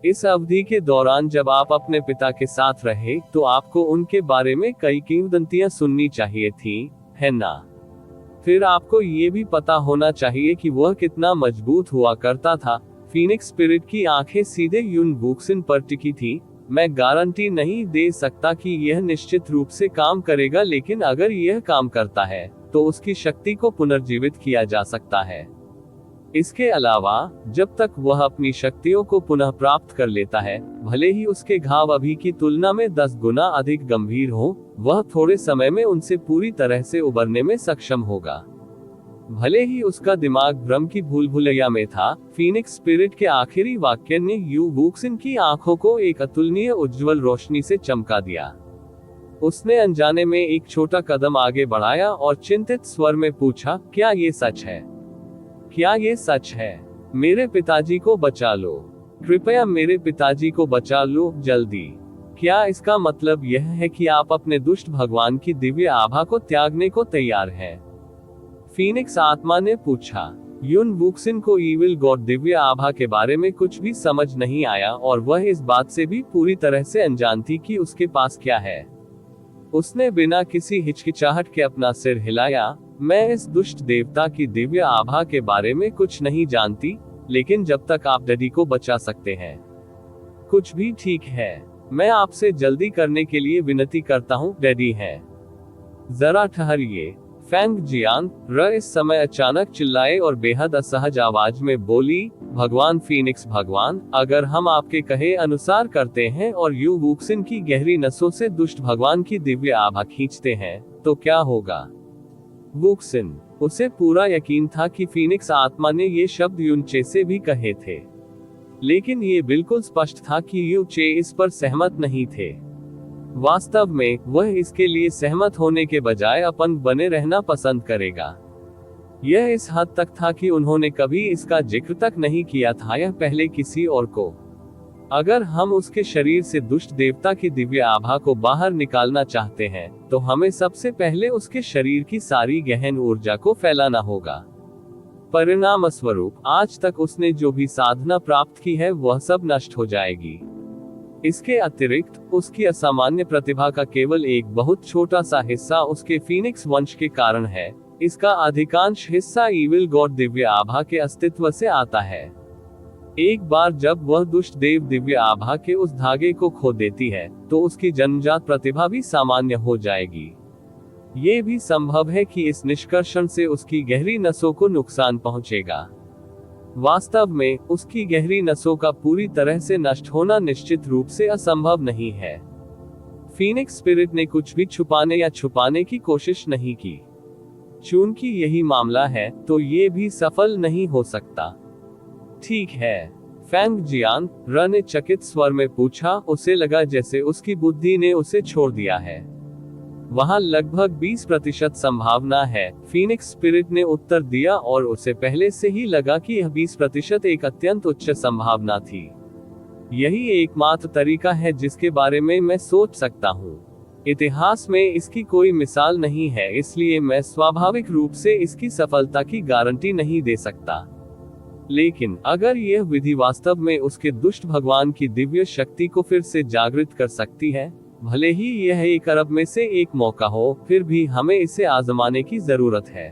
इस अवधि के दौरान जब आप अपने पिता के साथ रहे तो आपको उनके बारे में कई किंवदंतियां सुननी चाहिए थी, है ना? फिर आपको ये भी पता होना चाहिए कि वह कितना मजबूत हुआ करता था। फीनिक्स स्पिरिट की आंखें सीधे युन वुक्सिन पर टिकी थी। मैं गारंटी नहीं दे सकता कि यह निश्चित रूप से काम करेगा, लेकिन अगर यह काम करता है तो उसकी शक्ति को पुनर्जीवित किया जा सकता है। इसके अलावा जब तक वह अपनी शक्तियों को पुनः प्राप्त कर लेता है, भले ही उसके घाव अभी की तुलना में 10 गुना अधिक गंभीर हो, वह थोड़े समय में उनसे पूरी तरह से उबरने में सक्षम होगा। भले ही उसका दिमाग भ्रम की भूल-भुलैया में था, फीनिक्स स्पिरिट के आखिरी वाक्य ने यू वुक्सिन की आंखों को एक अतुलनीय उज्ज्वल रोशनी से चमका दिया। उसने अनजाने में एक छोटा कदम आगे बढ़ाया और चिंतित स्वर में पूछा, क्या ये सच है? क्या ये सच है? मेरे पिताजी को बचा लो। कृपया मेरे पिताजी को बचा लो, जल्दी। क्या इसका मतलब यह है कि आप अपने दुष्ट भगवान की दिव्य आभा को त्यागने को तैयार हैं? फीनिक्स आत्मा ने पूछा। युन वुक्सिन को ईविल गॉड दिव्य आभा के बारे में कुछ भी समझ नहीं आया और वह इस बात से भी पूरी तरह से अनजान थी कि उसके पास क्या है। उसने बिना किसी हिचकिचाहट के अपना सिर हिलाया। मैं इस दुष्ट देवता की दिव्य आभा के बारे में कुछ नहीं जानती, लेकिन जब तक आप डैडी को बचा सकते हैं, कुछ भी ठीक है। मैं आपसे जल्दी करने के लिए विनती करता हूँ, डैडी है। जरा ठहरिए। फैंग जियांग र इस समय अचानक चिल्लाए और बेहद असहज आवाज में बोली, भगवान फीनिक्स भगवान, अगर हम आपके कहे अनुसार करते हैं और यू वुक्सिन की गहरी नसों से दुष्ट भगवान की दिव्य आभा खींचते हैं, तो क्या होगा? वुक्सिन, उसे पूरा यकीन था कि फीनिक्स आत्मा ने ये शब्द युनचे से भी कहे थे, लेकिन ये बिल्कुल स्पष्ट था कि युनचे इस पर सहमत नहीं थे। वास्तव में वह इसके लिए सहमत होने के बजाय अपंग बने रहना पसंद करेगा। यह इस हद तक था कि उन्होंने कभी इसका जिक्र तक नहीं किया था यह पहले किसी और को। अगर हम उसके शरीर से दुष्ट देवता की दिव्य आभा को बाहर निकालना चाहते हैं, तो हमें सबसे पहले उसके शरीर की सारी गहन ऊर्जा को फैलाना होगा। परिणाम स्वरूप आज तक उसने जो भी साधना प्राप्त की है वह सब नष्ट हो जाएगी। इसके अतिरिक्त उसकी असामान्य प्रतिभा का केवल एक बहुत छोटा सा हिस्सा उसके फीनिक्स वंश के कारण है। इसका अधिकांश हिस्सा ईविल गॉड दिव्य आभा के अस्तित्व से आता है। एक बार जब वह दुष्ट देव दिव्य आभा के उस धागे को खो देती है, तो उसकी जन्मजात प्रतिभा भी सामान्य हो जाएगी। ये भी संभव है कि इस निष्कर्षण से उसकी गहरी नसों को नुकसान पहुंचेगा। वास्तव में उसकी गहरी नसों का पूरी तरह से नष्ट होना निश्चित रूप से असंभव नहीं है। फीनिक्स स्पिरिट ने कुछ भी छुपाने या छुपाने की कोशिश नहीं की। चूंकि यही मामला है, तो ये भी सफल नहीं हो सकता। ठीक है, फैंग जियांग र ने चकित स्वर में पूछा। उसे लगा जैसे उसकी बुद्धि ने उसे छोड़ दिया है। वहां लगभग 20% संभावना है, फीनिक्स स्पिरिट ने उत्तर दिया, और उसे पहले से ही लगा कि यह 20% एक अत्यंत उच्च संभावना थी। यही एकमात्र तरीका है जिसके बारे में मैं सोच सकता हूँ। इतिहास में इसकी कोई मिसाल नहीं है, इसलिए मैं स्वाभाविक रूप से इसकी सफलता की गारंटी नहीं दे सकता। लेकिन अगर यह विधि वास्तव में उसके दुष्ट भगवान की दिव्य शक्ति को फिर से जागृत कर सकती है, भले ही यह 1 अरब में से एक मौका हो, फिर भी हमें इसे आजमाने की जरूरत है।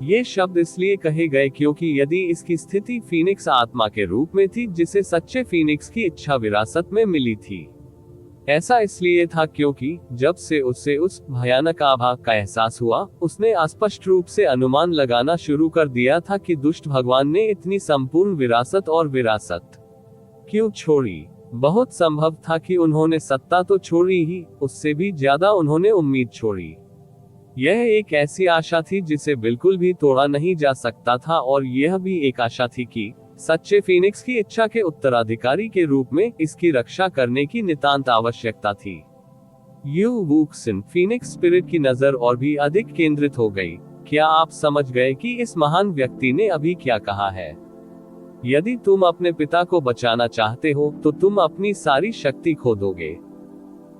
ये शब्द इसलिए कहे गए क्योंकि यदि इसकी स्थिति फीनिक्स आत्मा के रूप में थी जिसे सच्चे फीनिक्स की इच्छा विरासत में मिली थी। ऐसा इसलिए था क्योंकि जब से उसे उस भयानक आभा का एहसास हुआ, उसने अस्पष्ट रूप से अनुमान लगाना शुरू कर दिया था कि दुष्ट भगवान ने इतनी संपूर्ण विरासत और विरासत क्यों छोड़ी। बहुत संभव था कि उन्होंने सत्ता तो छोड़ी ही, उससे भी ज्यादा उन्होंने उम्मीद छोड़ी। यह एक ऐसी आशा थी जिसे बिल्कुल भी तोड़ा नहीं जा सकता था, और यह भी एक आशा थी कि सच्चे फीनिक्स की इच्छा के उत्तराधिकारी के रूप में इसकी रक्षा करने की नितांत आवश्यकता थी। यू वुक्सिन फीनिक्स स्पिरिट की नजर और भी अधिक केंद्रित हो गई। क्या आप समझ गए कि इस महान व्यक्ति ने अभी क्या कहा है? यदि तुम अपने पिता को बचाना चाहते हो तो तुम अपनी सारी शक्ति खो दोगे।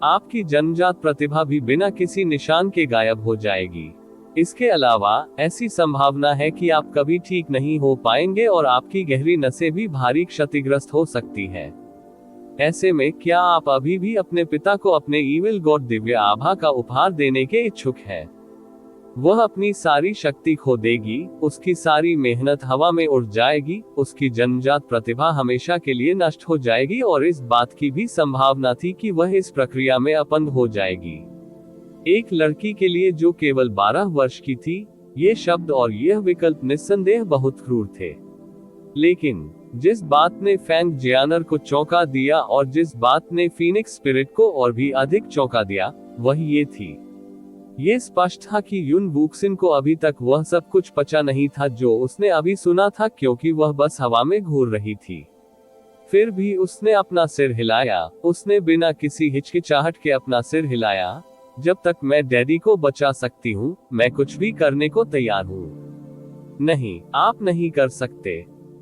आपकी जन्मजात प्रतिभा भी बिना किसी निशान के गायब हो जाएगी। इसके अलावा ऐसी संभावना है कि आप कभी ठीक नहीं हो पाएंगे और आपकी गहरी नसें भी भारी क्षतिग्रस्त हो सकती हैं। ऐसे में क्या आप अभी भी अपने पिता को अपने ईविल गॉड दिव्य आभा का उपहार देने के इच्छुक हैं? वह अपनी सारी शक्ति खो देगी, उसकी सारी मेहनत हवा में उड़ जाएगी, उसकी जन्मजात प्रतिभा हमेशा के लिए नष्ट हो जाएगी और इस बात की भी संभावना थी कि वह इस प्रक्रिया में अपंग हो जाएगी। एक लड़की के लिए जो केवल 12 वर्ष की थी, ये शब्द और यह विकल्प निस्संदेह बहुत क्रूर थे। लेकिन जिस बात ने फैंग जियानर को चौंका दिया और जिस बात ने फीनिक्स स्पिरिट को और भी अधिक चौंका दिया, वह ये थी। ये स्पष्ट था कि युन वुक्सिन को अभी तक वह सब कुछ पचा नहीं था जो उसने अभी सुना था, क्योंकि वह बस हवा में घूर रही थी। फिर भी उसने अपना सिर हिलाया, उसने बिना किसी हिचकिचाहट के अपना सिर हिलाया। जब तक मैं डैडी को बचा सकती हूँ, मैं कुछ भी करने को तैयार हूँ। नहीं, आप नहीं कर सकते,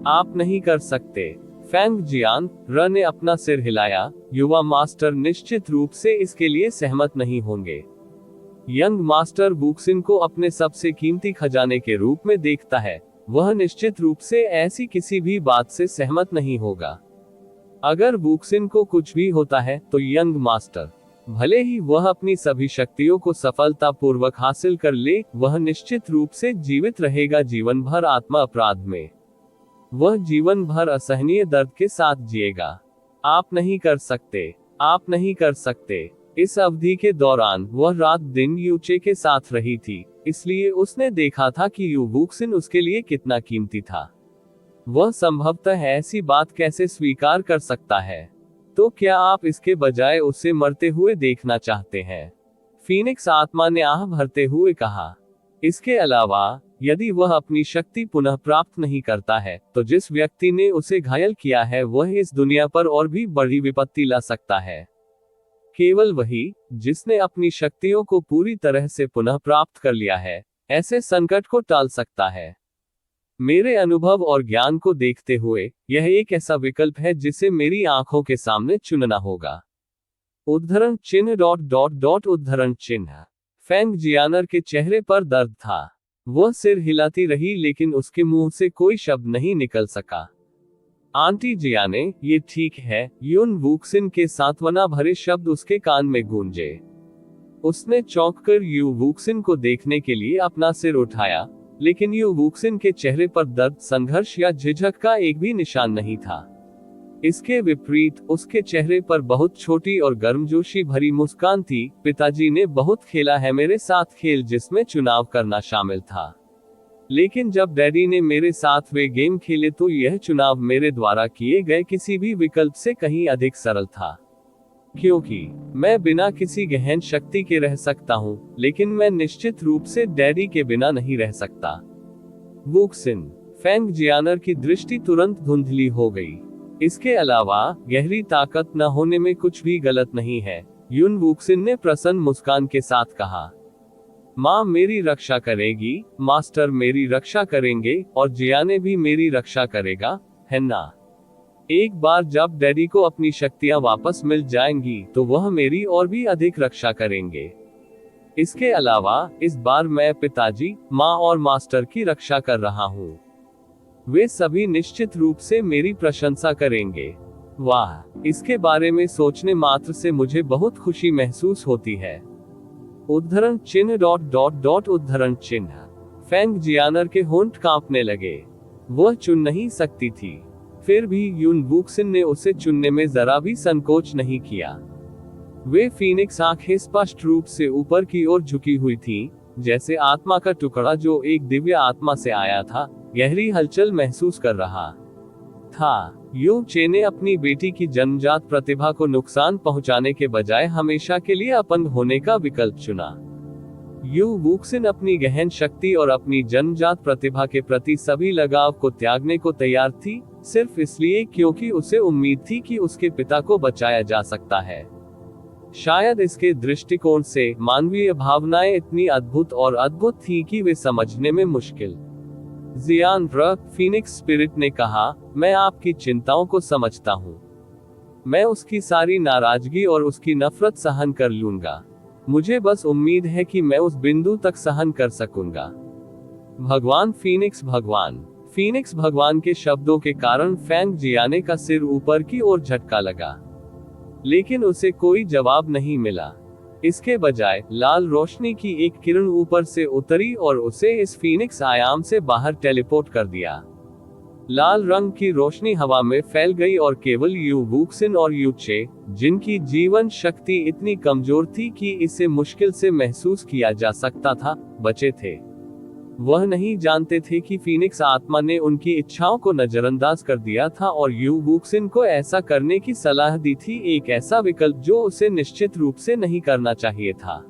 आप नहीं कर सकते। फैंग जियान र ने अपना सिर हिलाया। युवा मास्टर निश्चित रूप से इसके लिए सहमत नहीं होंगे। यंग मास्टर वुक्सिन को अपने सबसे कीमती खजाने के रूप में देखता है, वह निश्चित रूप से ऐसी किसी भी बात से सहमत नहीं होगा। अगर वुक्सिन को कुछ भी होता है तो यंग मास्टर, भले ही वह अपनी सभी शक्तियों को सफलतापूर्वक हासिल कर ले, वह निश्चित रूप से जीवित रहेगा जीवन भर आत्मा अपराध में। वह जीवन भर असहनीय दर्द के साथ जिएगा। आप नहीं कर सकते, आप नहीं कर सकते। इस अवधि के दौरान वह रात दिन यूचे के साथ रही थी, इसलिए उसने देखा था कि यू वुक्सिन उसके लिए कितना कीमती था। वह संभवतः ऐसी बात कैसे स्वीकार कर सकता है? तो क्या आप इसके बजाय उसे मरते हुए देखना चाहते हैं? फीनिक्स आत्मा ने आह भरते हुए कहा। इसके अलावा यदि वह अपनी शक्ति पुनः प्राप्त नहीं करता है, तो जिस व्यक्ति ने उसे घायल किया है वह इस दुनिया पर और भी बड़ी विपत्ति ला सकता है। केवल वही, जिसने अपनी शक्तियों को पूरी तरह से पुनः प्राप्त कर लिया है, ऐसे संकट को टाल सकता है। मेरे अनुभव और ज्ञान को देखते हुए यह एक ऐसा विकल्प है जिसे मेरी आंखों के सामने चुनना होगा। उद्धरण चिन्ह उद्धरण चिन्ह। फैंग जियानर के चेहरे पर दर्द था। वह सिर हिलाती रही लेकिन उसके मुंह से कोई शब्द नहीं निकल सका। आंटी जियाने, ये ठीक है, युन वुक्सिन के सांत्वना भरे शब्द उसके कान में गूंजे। उसने चौंककर यू वुक्सिन को देखने के लिए अपना सिर उठाया, लेकिन यू वुक्सिन के चेहरे पर दर्द, संघर्ष या झिझक का एक भी निशान नहीं था। इसके विपरीत उसके चेहरे पर बहुत छोटी और गर्मजोशी भरी मुस्कान थी। पिताजी ने बहुत खेला है मेरे साथ खेल जिसमें चुनाव करना शामिल था, लेकिन जब डैडी ने मेरे साथ वे गेम खेले तो यह चुनाव मेरे द्वारा किए गए किसी भी विकल्प से कहीं अधिक सरल था। क्योंकि मैं बिना किसी गहन शक्ति के रह सकता हूं, लेकिन मैं निश्चित रूप से डैडी के बिना नहीं रह सकता। वुक्सिन। फैंग जियानर की दृष्टि तुरंत धुंधली हो गई। इसके अलावा गहरी ताकत न होने में कुछ भी गलत नहीं है, युन वुक्सिन ने प्रसन्न मुस्कान के साथ कहा। माँ मेरी रक्षा करेगी, मास्टर मेरी रक्षा करेंगे, और जियाने भी मेरी रक्षा करेगा, है ना? एक बार जब डैडी को अपनी शक्तियां वापस मिल जाएंगी तो वह मेरी और भी अधिक रक्षा करेंगे। इसके अलावा इस बार मैं पिताजी, माँ और मास्टर की रक्षा कर रहा हूँ। वे सभी निश्चित रूप से मेरी प्रशंसा करेंगे। वाह, इसके बारे में सोचने मात्र से मुझे बहुत खुशी महसूस होती है। उद्धरण चिन्ह उद्धरण चिन्ह। फैंग जियानर के होंठ कांपने लगे। वह चुन नहीं सकती थी, फिर भी युन वुक्सिन ने उसे चुनने में जरा भी संकोच नहीं किया। वे फीनिक्स आंखें स्पष्ट रूप से ऊपर की ओर झुकी हुई थीं, जैसे आत्मा का टुकड़ा जो एक दिव्य आत्मा से आया था, गहरी हलचल महसूस कर रहा था। यू चे ने अपनी बेटी की जन्मजात प्रतिभा को नुकसान पहुंचाने के बजाय हमेशा के लिए अपंग होने का विकल्प चुना। यू वुक्सिन अपनी गहन शक्ति और अपनी जन्मजात प्रतिभा के प्रति सभी लगाव को त्यागने को तैयार थी, सिर्फ इसलिए क्योंकि उसे उम्मीद थी कि उसके पिता को बचाया जा सकता है। शायद इसके दृष्टिकोण से मानवीय भावनाएं इतनी अद्भुत और अद्भुत थी कि वे समझने में मुश्किल जियान फीनिक्स स्पिरिट ने कहा, मैं आपकी चिंताओं को समझता हूँ। मैं उसकी सारी नाराजगी और उसकी नफरत सहन कर लूंगा। मुझे बस उम्मीद है कि मैं उस बिंदु तक सहन कर सकूंगा। भगवान फीनिक्स भगवान के शब्दों के कारण फैंग जियाने का सिर ऊपर की ओर झटका लगा, लेकिन उसे कोई जवाब नहीं मिला। इसके बजाय लाल रोशनी की एक किरण ऊपर से उतरी और उसे इस फीनिक्स आयाम से बाहर टेलीपोर्ट कर दिया। लाल रंग की रोशनी हवा में फैल गई और केवल यू वुक्सिन और यू चे, जिनकी जीवन शक्ति इतनी कमजोर थी कि इसे मुश्किल से महसूस किया जा सकता था, बचे थे। वह नहीं जानते थे कि फीनिक्स आत्मा ने उनकी इच्छाओं को नजरअंदाज कर दिया था और यू वुक्सिन को ऐसा करने की सलाह दी थी, एक ऐसा विकल्प जो उसे निश्चित रूप से नहीं करना चाहिए था।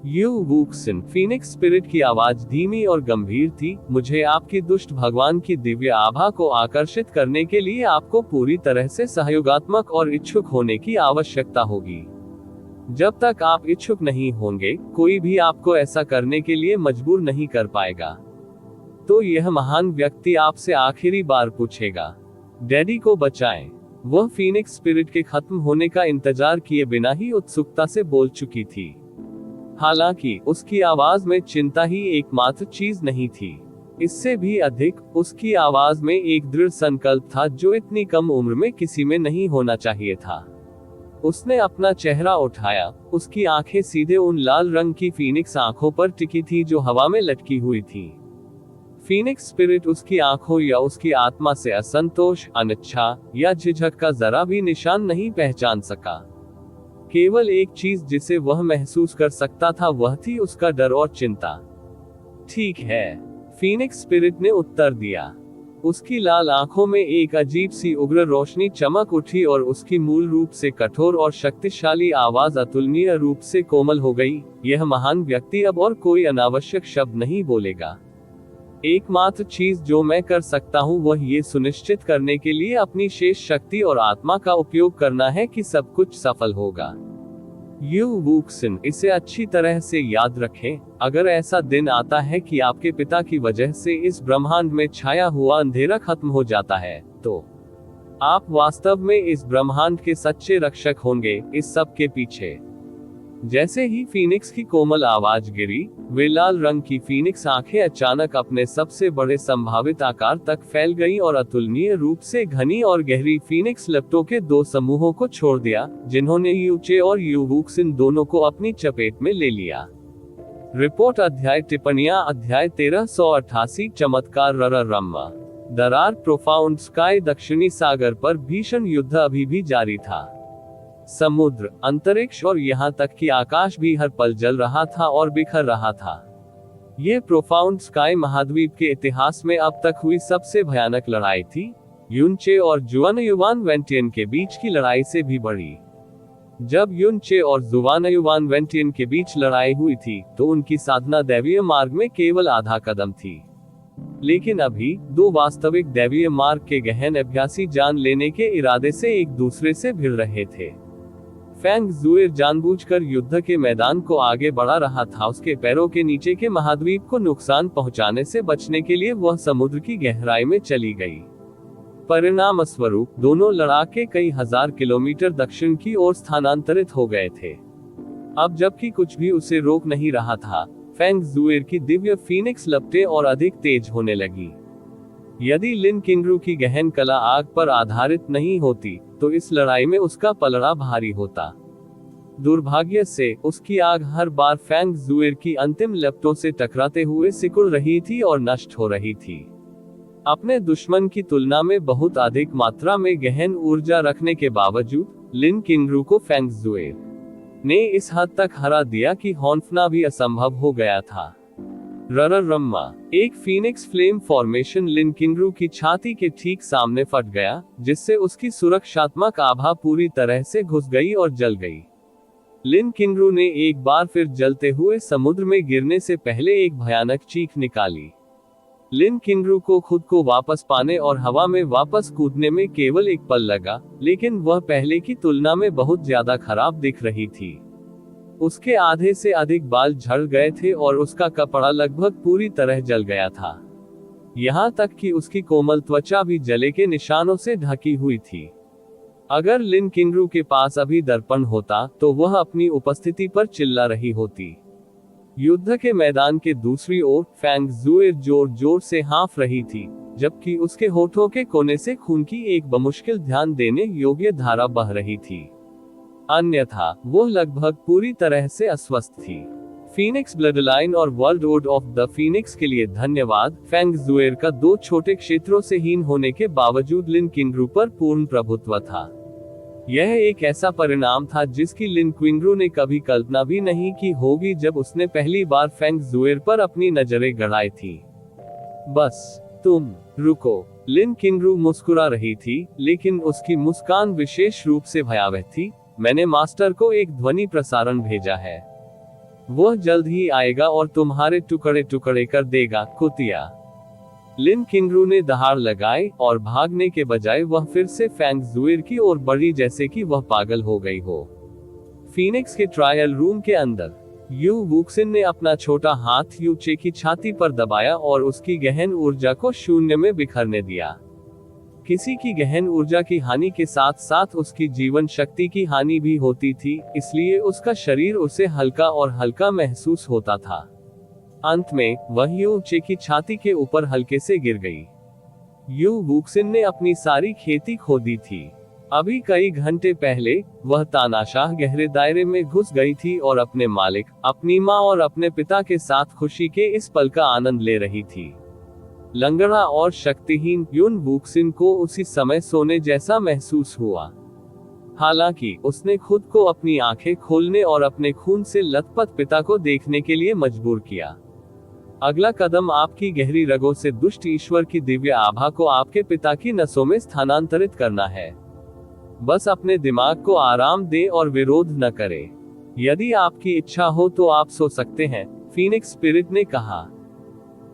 यू वुक्सिन, फीनिक्स स्पिरिट की आवाज धीमी और गंभीर थी, मुझे आपकी दुष्ट भगवान की दिव्य आभा को आकर्षित करने के लिए आपको पूरी तरह से सहयोगात्मक और इच्छुक होने की आवश्यकता होगी। जब तक आप इच्छुक नहीं होंगे, कोई भी आपको ऐसा करने के लिए मजबूर नहीं कर पाएगा। तो यह महान व्यक्ति आपसे आखिरी बार पूछेगा, डैडी को बचाएं। वह फीनिक्स स्पिरिट के खत्म होने का इंतजार किए बिना ही उत्सुकता से बोल चुकी थी। हालांकि उसकी आवाज में चिंता ही एकमात्र चीज नहीं थी। इससे भी अधिक, उसकी आवाज में एक दृढ़ संकल्प था जो इतनी कम उम्र में किसी में नहीं होना चाहिए था। उसने अपना चेहरा उठाया, उसकी आंखें सीधे उन लाल रंग की फीनिक्स आंखों पर टिकी थी जो हवा में लटकी हुई थी। फीनिक्स स्पिरिट उसकी आंखों या उसकी आत्मा से असंतोष, अनिच्छा या झिझक का जरा भी निशान नहीं पहचान सका। केवल एक चीज जिसे वह महसूस कर सकता था वह थी उसका डर और चिंता। ठीक है, फीनिक्स स्पिरिट ने उत्तर दिया। उसकी लाल आंखों में एक अजीब सी उग्र रोशनी चमक उठी और उसकी मूल रूप से कठोर और शक्तिशाली आवाज अतुलनीय रूप से कोमल हो गई। यह महान व्यक्ति अब और कोई अनावश्यक शब्द नहीं बोलेगा। एकमात्र चीज जो मैं कर सकता हूँ वह ये सुनिश्चित करने के लिए अपनी शेष शक्ति और आत्मा का उपयोग करना है कि सब कुछ सफल होगा। यू वुक्सिन, इसे अच्छी तरह से याद रखें, अगर ऐसा दिन आता है कि आपके पिता की वजह से इस ब्रह्मांड में छाया हुआ अंधेरा खत्म हो जाता है, तो आप वास्तव में इस ब्रह्मांड के सच्चे रक्षक होंगे, इस सब के पीछे। जैसे ही फीनिक्स की कोमल आवाज गिरी, वे लाल रंग की फीनिक्स आंखें अचानक अपने सबसे बड़े संभावित आकार तक फैल गईं और अतुलनीय रूप से घनी और गहरी फीनिक्स लपटों के दो समूहों को छोड़ दिया, जिन्होंने यूचे और यू वुक्सिन दोनों को अपनी चपेट में ले लिया। रिपोर्ट अध्याय टिप्पणियां अध्याय 1388 चमत्कार रम्मा दरार प्रोफाउंड स्काई दक्षिणी सागर पर भीषण युद्ध अभी भी जारी था। समुद्र, अंतरिक्ष और यहाँ तक कि आकाश भी हर पल जल रहा था और बिखर रहा था। ये प्रोफाउंड स्काई महाद्वीप के इतिहास में अब तक हुई सबसे भयानक लड़ाई थी, युनचे और जुआनयुवान वेंटियन के बीच की लड़ाई से भी बड़ी। जब युनचे और जुआनयुवान वेंटियन के बीच लड़ाई हुई थी तो उनकी साधना दैवीय मार्ग में केवल आधा कदम थी, लेकिन अभी दो वास्तविक दैवीय मार्ग के गहन अभ्यासी जान लेने के इरादे से एक दूसरे से भिड़ रहे थे। फैंग जुएर जानबूझकर युद्ध के मैदान को आगे बढ़ा रहा था। उसके पैरों के नीचे के महाद्वीप को नुकसान पहुंचाने से बचने के लिए वह समुद्र की गहराई में चली गई। परिणाम स्वरूप दोनों लड़ाके कई हजार किलोमीटर दक्षिण की ओर स्थानांतरित हो गए थे। अब जबकि कुछ भी उसे रोक नहीं रहा था, फैंग जुएर की दिव्य फीनिक्स लपटें और अधिक तेज होने लगी। यदि लिन किंगरू की गहन कला आग पर आधारित नहीं होती तो इस लड़ाई में उसका पलड़ा भारी होता। दुर्भाग्य से उसकी आग हर बार फैंग जुएर की अंतिम लपटों से टकराते हुए सिकुड़ रही थी और नष्ट हो रही थी। अपने दुश्मन की तुलना में बहुत अधिक मात्रा में गहन ऊर्जा रखने के बावजूद लिन किंगरू को फैंग जुएर ने इस हद तक हरा दिया कि हौंफना भी असंभव हो गया था। रम्मा, एक फीनिक्स फ्लेम फॉर्मेशन लिन किंगरू की छाती के ठीक सामने फट गया, जिससे उसकी सुरक्षात्मक आभा पूरी तरह से घुस गई और जल गई। लिन किंगरू ने एक बार फिर जलते हुए समुद्र में गिरने से पहले एक भयानक चीख निकाली। लिन किंगरू को खुद को वापस पाने और हवा में वापस कूदने में केवल एक पल लगा, लेकिन वह पहले की तुलना में बहुत ज्यादा खराब दिख रही थी। उसके आधे से अधिक बाल झड़ गए थे और उसका कपड़ा लगभग पूरी तरह जल गया था। यहाँ तक कि उसकी कोमल त्वचा भी जले के निशानों से ढकी हुई थी। अगर लिन किंगरू के पास अभी दर्पण होता तो वह अपनी उपस्थिति पर चिल्ला रही होती। युद्ध के मैदान के दूसरी ओर फेंग जुएर जोर जोर से हाँफ रही थी, जबकि उसके होठों के कोने से खून की एक बमुश्किल ध्यान देने योग्य धारा बह रही थी। अन्यथा वो लगभग पूरी तरह से अस्वस्थ थी। फीनिक्स ब्लडलाइन और world would of the Phoenix के लिए धन्यवाद। फेंग जुएर का 2 छोटे क्षेत्रों से हीन होने के बावजूद लिन किंगरू पर पूर्ण प्रभुत्व था। यह एक ऐसा परिणाम था जिसकी लिन किंगरू ने कभी कल्पना भी नहीं की होगी जब उसने पहली बार फेंग जुएर पर अपनी नजरें गड़ाई थी। बस तुम रुको। लिन किंगरू मुस्कुरा रही थी, लेकिन उसकी मुस्कान विशेष रूप से भयावह थी। मैंने मास्टर को एक ध्वनि प्रसारण भेजा है। वह जल्द ही आएगा और तुम्हारे टुकड़े टुकड़े कर देगा, कुतिया। लिन किंगरू ने दहाड़ लगाई और भागने के बजाय वह फिर से फेंग जुएर की ओर बढ़ी जैसे कि वह पागल हो गई हो। फीनिक्स के ट्रायल रूम के अंदर यू वुक्सिन ने अपना छोटा हाथ यू चे की छाती पर दबाया और उसकी गहन ऊर्जा को शून्य में बिखरने दिया। किसी की गहन ऊर्जा की हानि के साथ साथ उसकी जीवन शक्ति की हानि भी होती थी, इसलिए उसका शरीर उसे हल्का और हल्का महसूस होता था। अंत में वह यू चे की छाती के ऊपर हल्के से गिर गई। यू वुक्सिन ने अपनी सारी खेती खो दी थी। अभी कई घंटे पहले वह तानाशाह गहरे दायरे में घुस गई थी और अपने मालिक, अपनी माँ और अपने पिता के साथ खुशी के इस पल का आनंद ले रही थी। लंगड़ा और शक्तिहीन युन वुक्सिन को उसी समय सोने जैसा महसूस हुआ। हालांकि उसने खुद को अपनी आंखें खोलने और अपने खून से लथपथ पिता को देखने के लिए मजबूर किया। अगला कदम आपकी गहरी रगों से दुष्ट ईश्वर की दिव्य आभा को आपके पिता की नसों में स्थानांतरित करना है। बस अपने दिमाग को आराम दें और विरोध न करें। यदि आपकी इच्छा हो तो आप सो सकते हैं, फीनिक्स स्पिरिट ने कहा।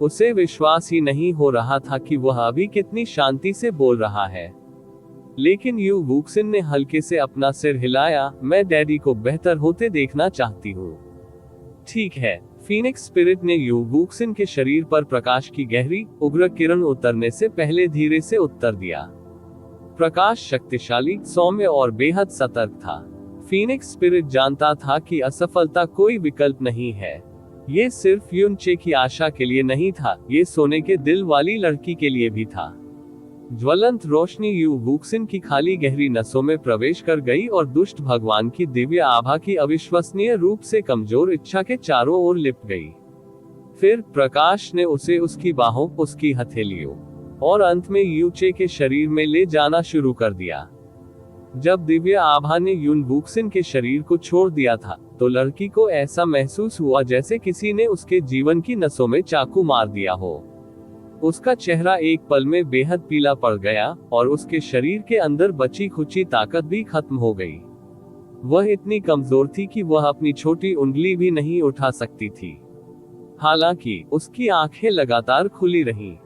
उसे विश्वास ही नहीं हो रहा था कि वह अभी कितनी शांति से बोल रहा है। लेकिन यू वुक्सिन ने हल्के से अपना सिर हिलाया। मैं डैडी को बेहतर होते देखना चाहती हूँ। ठीक है, फीनिक्स स्पिरिट ने यू वुक्सिन के शरीर पर प्रकाश की गहरी, उग्र किरण उतरने से पहले धीरे से उत्तर दिया। प्रकाश शक्तिशाली, सौम्य और बेहद सतर्क था। फीनिक्स स्पिरिट जानता था कि असफलता कोई विकल्प नहीं है। ये सिर्फ युन चे की आशा के लिए नहीं था, ये सोने के दिल वाली लड़की के लिए भी था। ज्वलंत रोशनी यू वुक्सिन की खाली गहरी नसों में प्रवेश कर गई और दुष्ट भगवान की दिव्य आभा की अविश्वसनीय रूप से कमजोर इच्छा के चारों ओर लिपट गई। फिर प्रकाश ने उसे उसकी बाहों, उसकी हथेलियों और अंत में यू चे के शरीर में ले जाना शुरू कर दिया। जब दिव्य आभा ने युन वुक्सिन के शरीर को छोड़ दिया था, तो लड़की को ऐसा महसूस हुआ जैसे किसी ने उसके जीवन की नसों में चाकू मार दिया हो। उसका चेहरा एक पल में बेहद पीला पड़ गया और उसके शरीर के अंदर बची खुची ताकत भी खत्म हो गई। वह इतनी कमजोर थी कि वह अपनी छोटी उंगली भी नहीं उठा सकती थी। हालांकि उसकी आंखें लगातार खुली रहीं।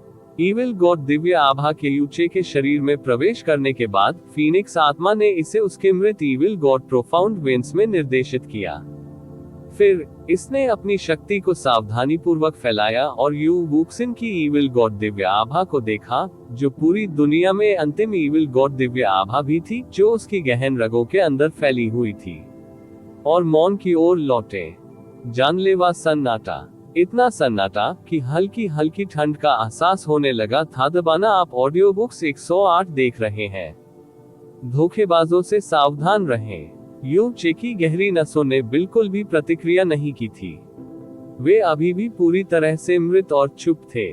ईविल गॉड दिव्य आभा के यू चे के शरीर में प्रवेश करने के बाद फीनिक्स आत्मा ने इसे उसके मृत ईविल गॉड प्रोफाउंड वेन्स में निर्देशित किया। फिर इसने अपनी शक्ति को सावधानीपूर्वक फैलाया और यू वुक्सिन की ईविल गॉड दिव्य आभा को देखा, जो पूरी दुनिया में अंतिम ईविल गॉड दिव्य आभा भी थी, जो उसकी गहन रगों के अंदर फैली हुई थी। और मौन की ओर लौटे। जानलेवा सन्नाटा, इतना सन्नाटा कि हल्की हल्की ठंड का एहसास होने लगा था। दबाना आप ऑडियो बुक्स 108 देख रहे हैं। धोखेबाजों से सावधान रहें। यू चे की गहरी नसों ने बिल्कुल भी प्रतिक्रिया नहीं की थी। वे अभी भी पूरी तरह से मृत और चुप थे।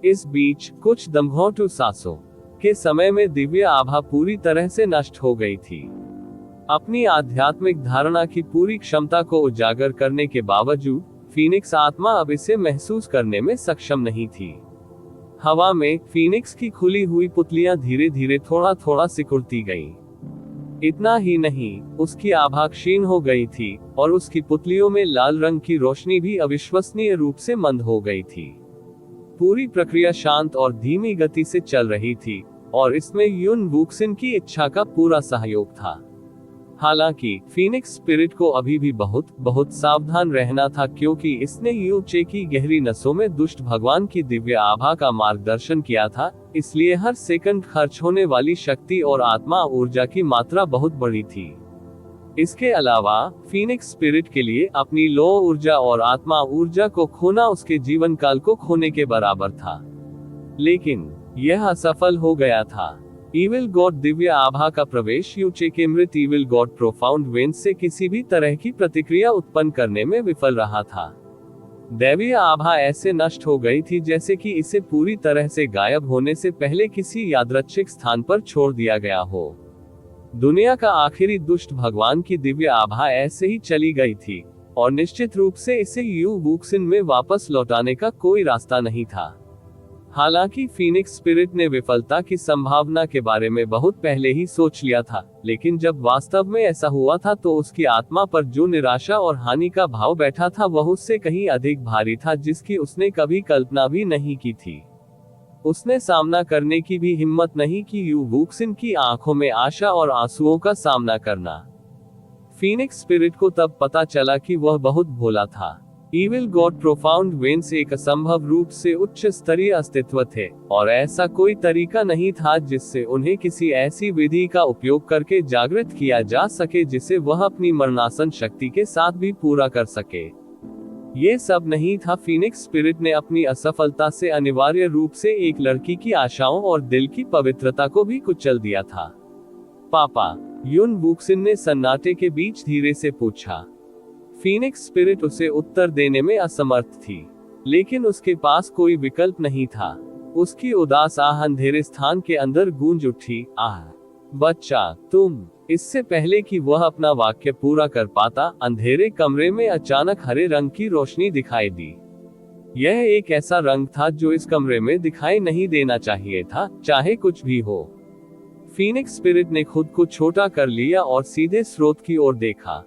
इस बीच कुछ दमघोंटू सांसों के समय में दिव्य आभा पूरी तरह से नष्ट हो गई थी। अपनी आध्यात्मिक धारणा की पूरी क्षमता को उजागर करने के बावजूद फीनिक्स आत्मा अब इसे महसूस करने में सक्षम नहीं थी। हवा में फीनिक्स की खुली हुई पुतलियां धीरे धीरे थोड़ा थोड़ा सिकुड़ती गईं। इतना ही नहीं, उसकी आभा क्षीण हो गई थी और उसकी पुतलियों में लाल रंग की रोशनी भी अविश्वसनीय रूप से मंद हो गई थी। पूरी प्रक्रिया शांत और धीमी गति से चल रही थी और इसमें युन वुक्सिन की इच्छा का पूरा सहयोग था। हालांकि फीनिक्स स्पिरिट को अभी भी बहुत बहुत सावधान रहना था, क्योंकि इसने यू चे की गहरी नसों में दुष्ट भगवान की दिव्य आभा का मार्गदर्शन किया था, इसलिए हर सेकंड खर्च होने वाली शक्ति और आत्मा ऊर्जा की मात्रा बहुत बड़ी थी। इसके अलावा फीनिक्स स्पिरिट के लिए अपनी लो ऊर्जा और आत्मा ऊर्जा को खोना उसके जीवन काल को खोने के बराबर था, लेकिन यह असफल हो गया था। इविल गॉड दिव्य आभा का प्रवेश यूचे के मृत इविल गॉड प्रोफाउंड वेंस से किसी भी तरह की प्रतिक्रिया उत्पन्न करने में विफल रहा था। दैवीय आभा ऐसे नष्ट हो गई थी जैसे कि इसे पूरी तरह से गायब होने से पहले किसी यादृच्छिक स्थान पर छोड़ दिया गया हो। दुनिया का आखिरी दुष्ट भगवान की दिव्य आभा ऐसे ही चली गई थी, और निश्चित रूप से इसे यू वुक्सिन में वापस लौटाने का कोई रास्ता नहीं था। हालांकि फीनिक्स स्पिरिट ने विफलता की संभावना के बारे में बहुत पहले ही सोच लिया था, लेकिन जब वास्तव में ऐसा हुआ था तो उसकी आत्मा पर जो निराशा और हानि का भाव बैठा था वह उससे कहीं अधिक भारी था, जिसकी उसने कभी कल्पना भी नहीं की थी। उसने सामना करने की भी हिम्मत नहीं की यू वुक्सिन की आंखों में आशा और आंसुओं का सामना करना। फीनिक्स स्पिरिट को तब पता चला कि वह बहुत भोला था। इविल गॉड प्रोफाउंड वेंस एक असंभव रूप से उच्च स्तरीय अस्तित्व थे, और ऐसा कोई तरीका नहीं था जिससे उन्हें किसी ऐसी विधि का उपयोग करके जागृत किया जा सके जिसे वह अपनी मरणासन शक्ति के साथ भी पूरा कर सके। ये सब नहीं था। फीनिक्स स्पिरिट ने अपनी असफलता से अनिवार्य रूप से एक लड़की की आशाओं और दिल की पवित्रता को भी कुचल दिया था। पापा, यून वुक्सिन ने सन्नाटे के बीच धीरे से पूछा। फीनिक्स स्पिरिट उसे उत्तर देने में असमर्थ थी, लेकिन उसके पास कोई विकल्प नहीं था। उसकी उदास आह अंधेरे स्थान के अंदर गूंज उठी, आह बच्चा तुम। इससे पहले कि वह अपना वाक्य पूरा कर पाता, अंधेरे कमरे में अचानक हरे रंग की रोशनी दिखाई दी। यह एक ऐसा रंग था जो इस कमरे में दिखाई नहीं देना चाहिए था, चाहे कुछ भी हो। फीनिक्स स्पिरिट ने खुद को छोटा कर लिया और सीधे स्रोत की ओर देखा।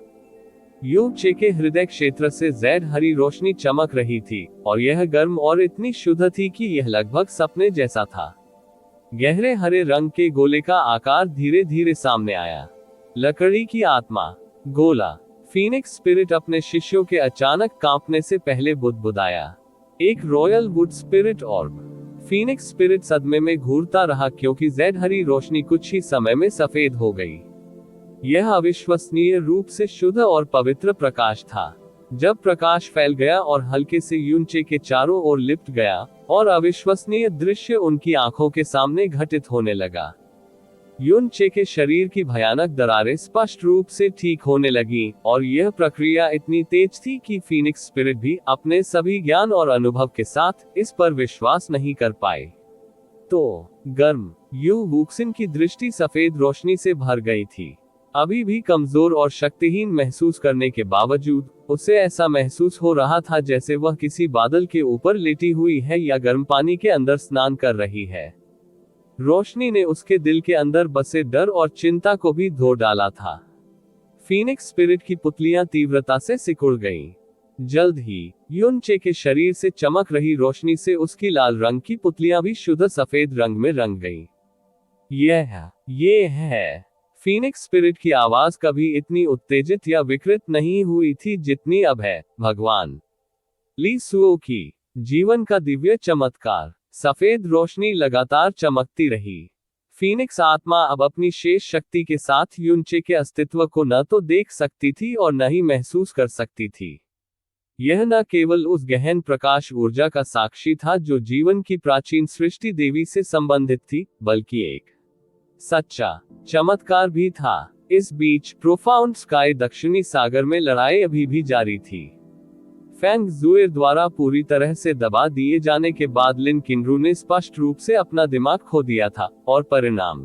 यू चे के हृदय क्षेत्र से जैड हरी रोशनी चमक रही थी, और यह गर्म और इतनी शुद्ध थी कि यह लगभग सपने जैसा था। गहरे हरे रंग के गोले का आकार धीरे धीरे सामने आया। लकड़ी की आत्मा गोला। फीनिक्स स्पिरिट अपने शिष्यों के अचानक कांपने से पहले बुदबुदाया, एक royal would spirit ऑर्ब। Phoenix spirit सदमे में घूरता रहा, क्योंकि जैड हरी रोशनी कुछ ही समय में सफेद हो गई। यह अविश्वसनीय रूप से शुद्ध और पवित्र प्रकाश था। जब प्रकाश फैल गया और हल्के से यूनचे के चारों ओर लिपट गया, और अविश्वसनीय दृश्य उनकी आंखों के सामने घटित होने लगा। यूनचे के शरीर की भयानक दरारें स्पष्ट रूप से ठीक होने लगी, और यह प्रक्रिया इतनी तेज थी कि फीनिक्स स्पिरिट भी अपने सभी ज्ञान और अनुभव के साथ इस पर विश्वास नहीं कर पाए। तो गर्म यू वुक्सिन की दृष्टि सफेद रोशनी से भर गई थी। अभी भी कमजोर और शक्तिहीन महसूस करने के बावजूद उसे ऐसा महसूस हो रहा था जैसे वह किसी बादल के ऊपर लेटी हुई है या गर्म पानी के अंदर स्नान कर रही है। रोशनी ने उसके दिल के अंदर बसे डर और चिंता को भी धो डाला था। फीनिक्स स्पिरिट की पुतलियां तीव्रता से सिकुड़ गईं। जल्द ही यूनचे के शरीर से चमक रही रोशनी से उसकी लाल रंग की पुतलियां भी शुद्ध सफेद रंग में रंग गईं। ये है। फीनिक्स स्पिरिट की आवाज कभी इतनी उत्तेजित या विकृत नहीं हुई थी जितनी अब है। भगवान ली सुओ की जीवन का दिव्य चमत्कार। सफेद रोशनी लगातार चमकती रही। फीनिक्स आत्मा अब अपनी शेष शक्ति के साथ यूनचे के अस्तित्व को न तो देख सकती थी और न ही महसूस कर सकती थी। यह न केवल उस गहन प्रकाश ऊर्जा का साक्षी था जो जीवन की प्राचीन सृष्टि देवी से संबंधित थी, बल्कि एक सच्चा चमत्कार भी था। इस बीच प्रोफाउंड स्काई दक्षिणी सागर में लड़ाई अभी भी जारी थी। फैंग जुएर द्वारा पूरी तरह से दबा दिए जाने के बाद लिन किंगरू ने स्पष्ट रूप से अपना दिमाग खो दिया था, और परिणाम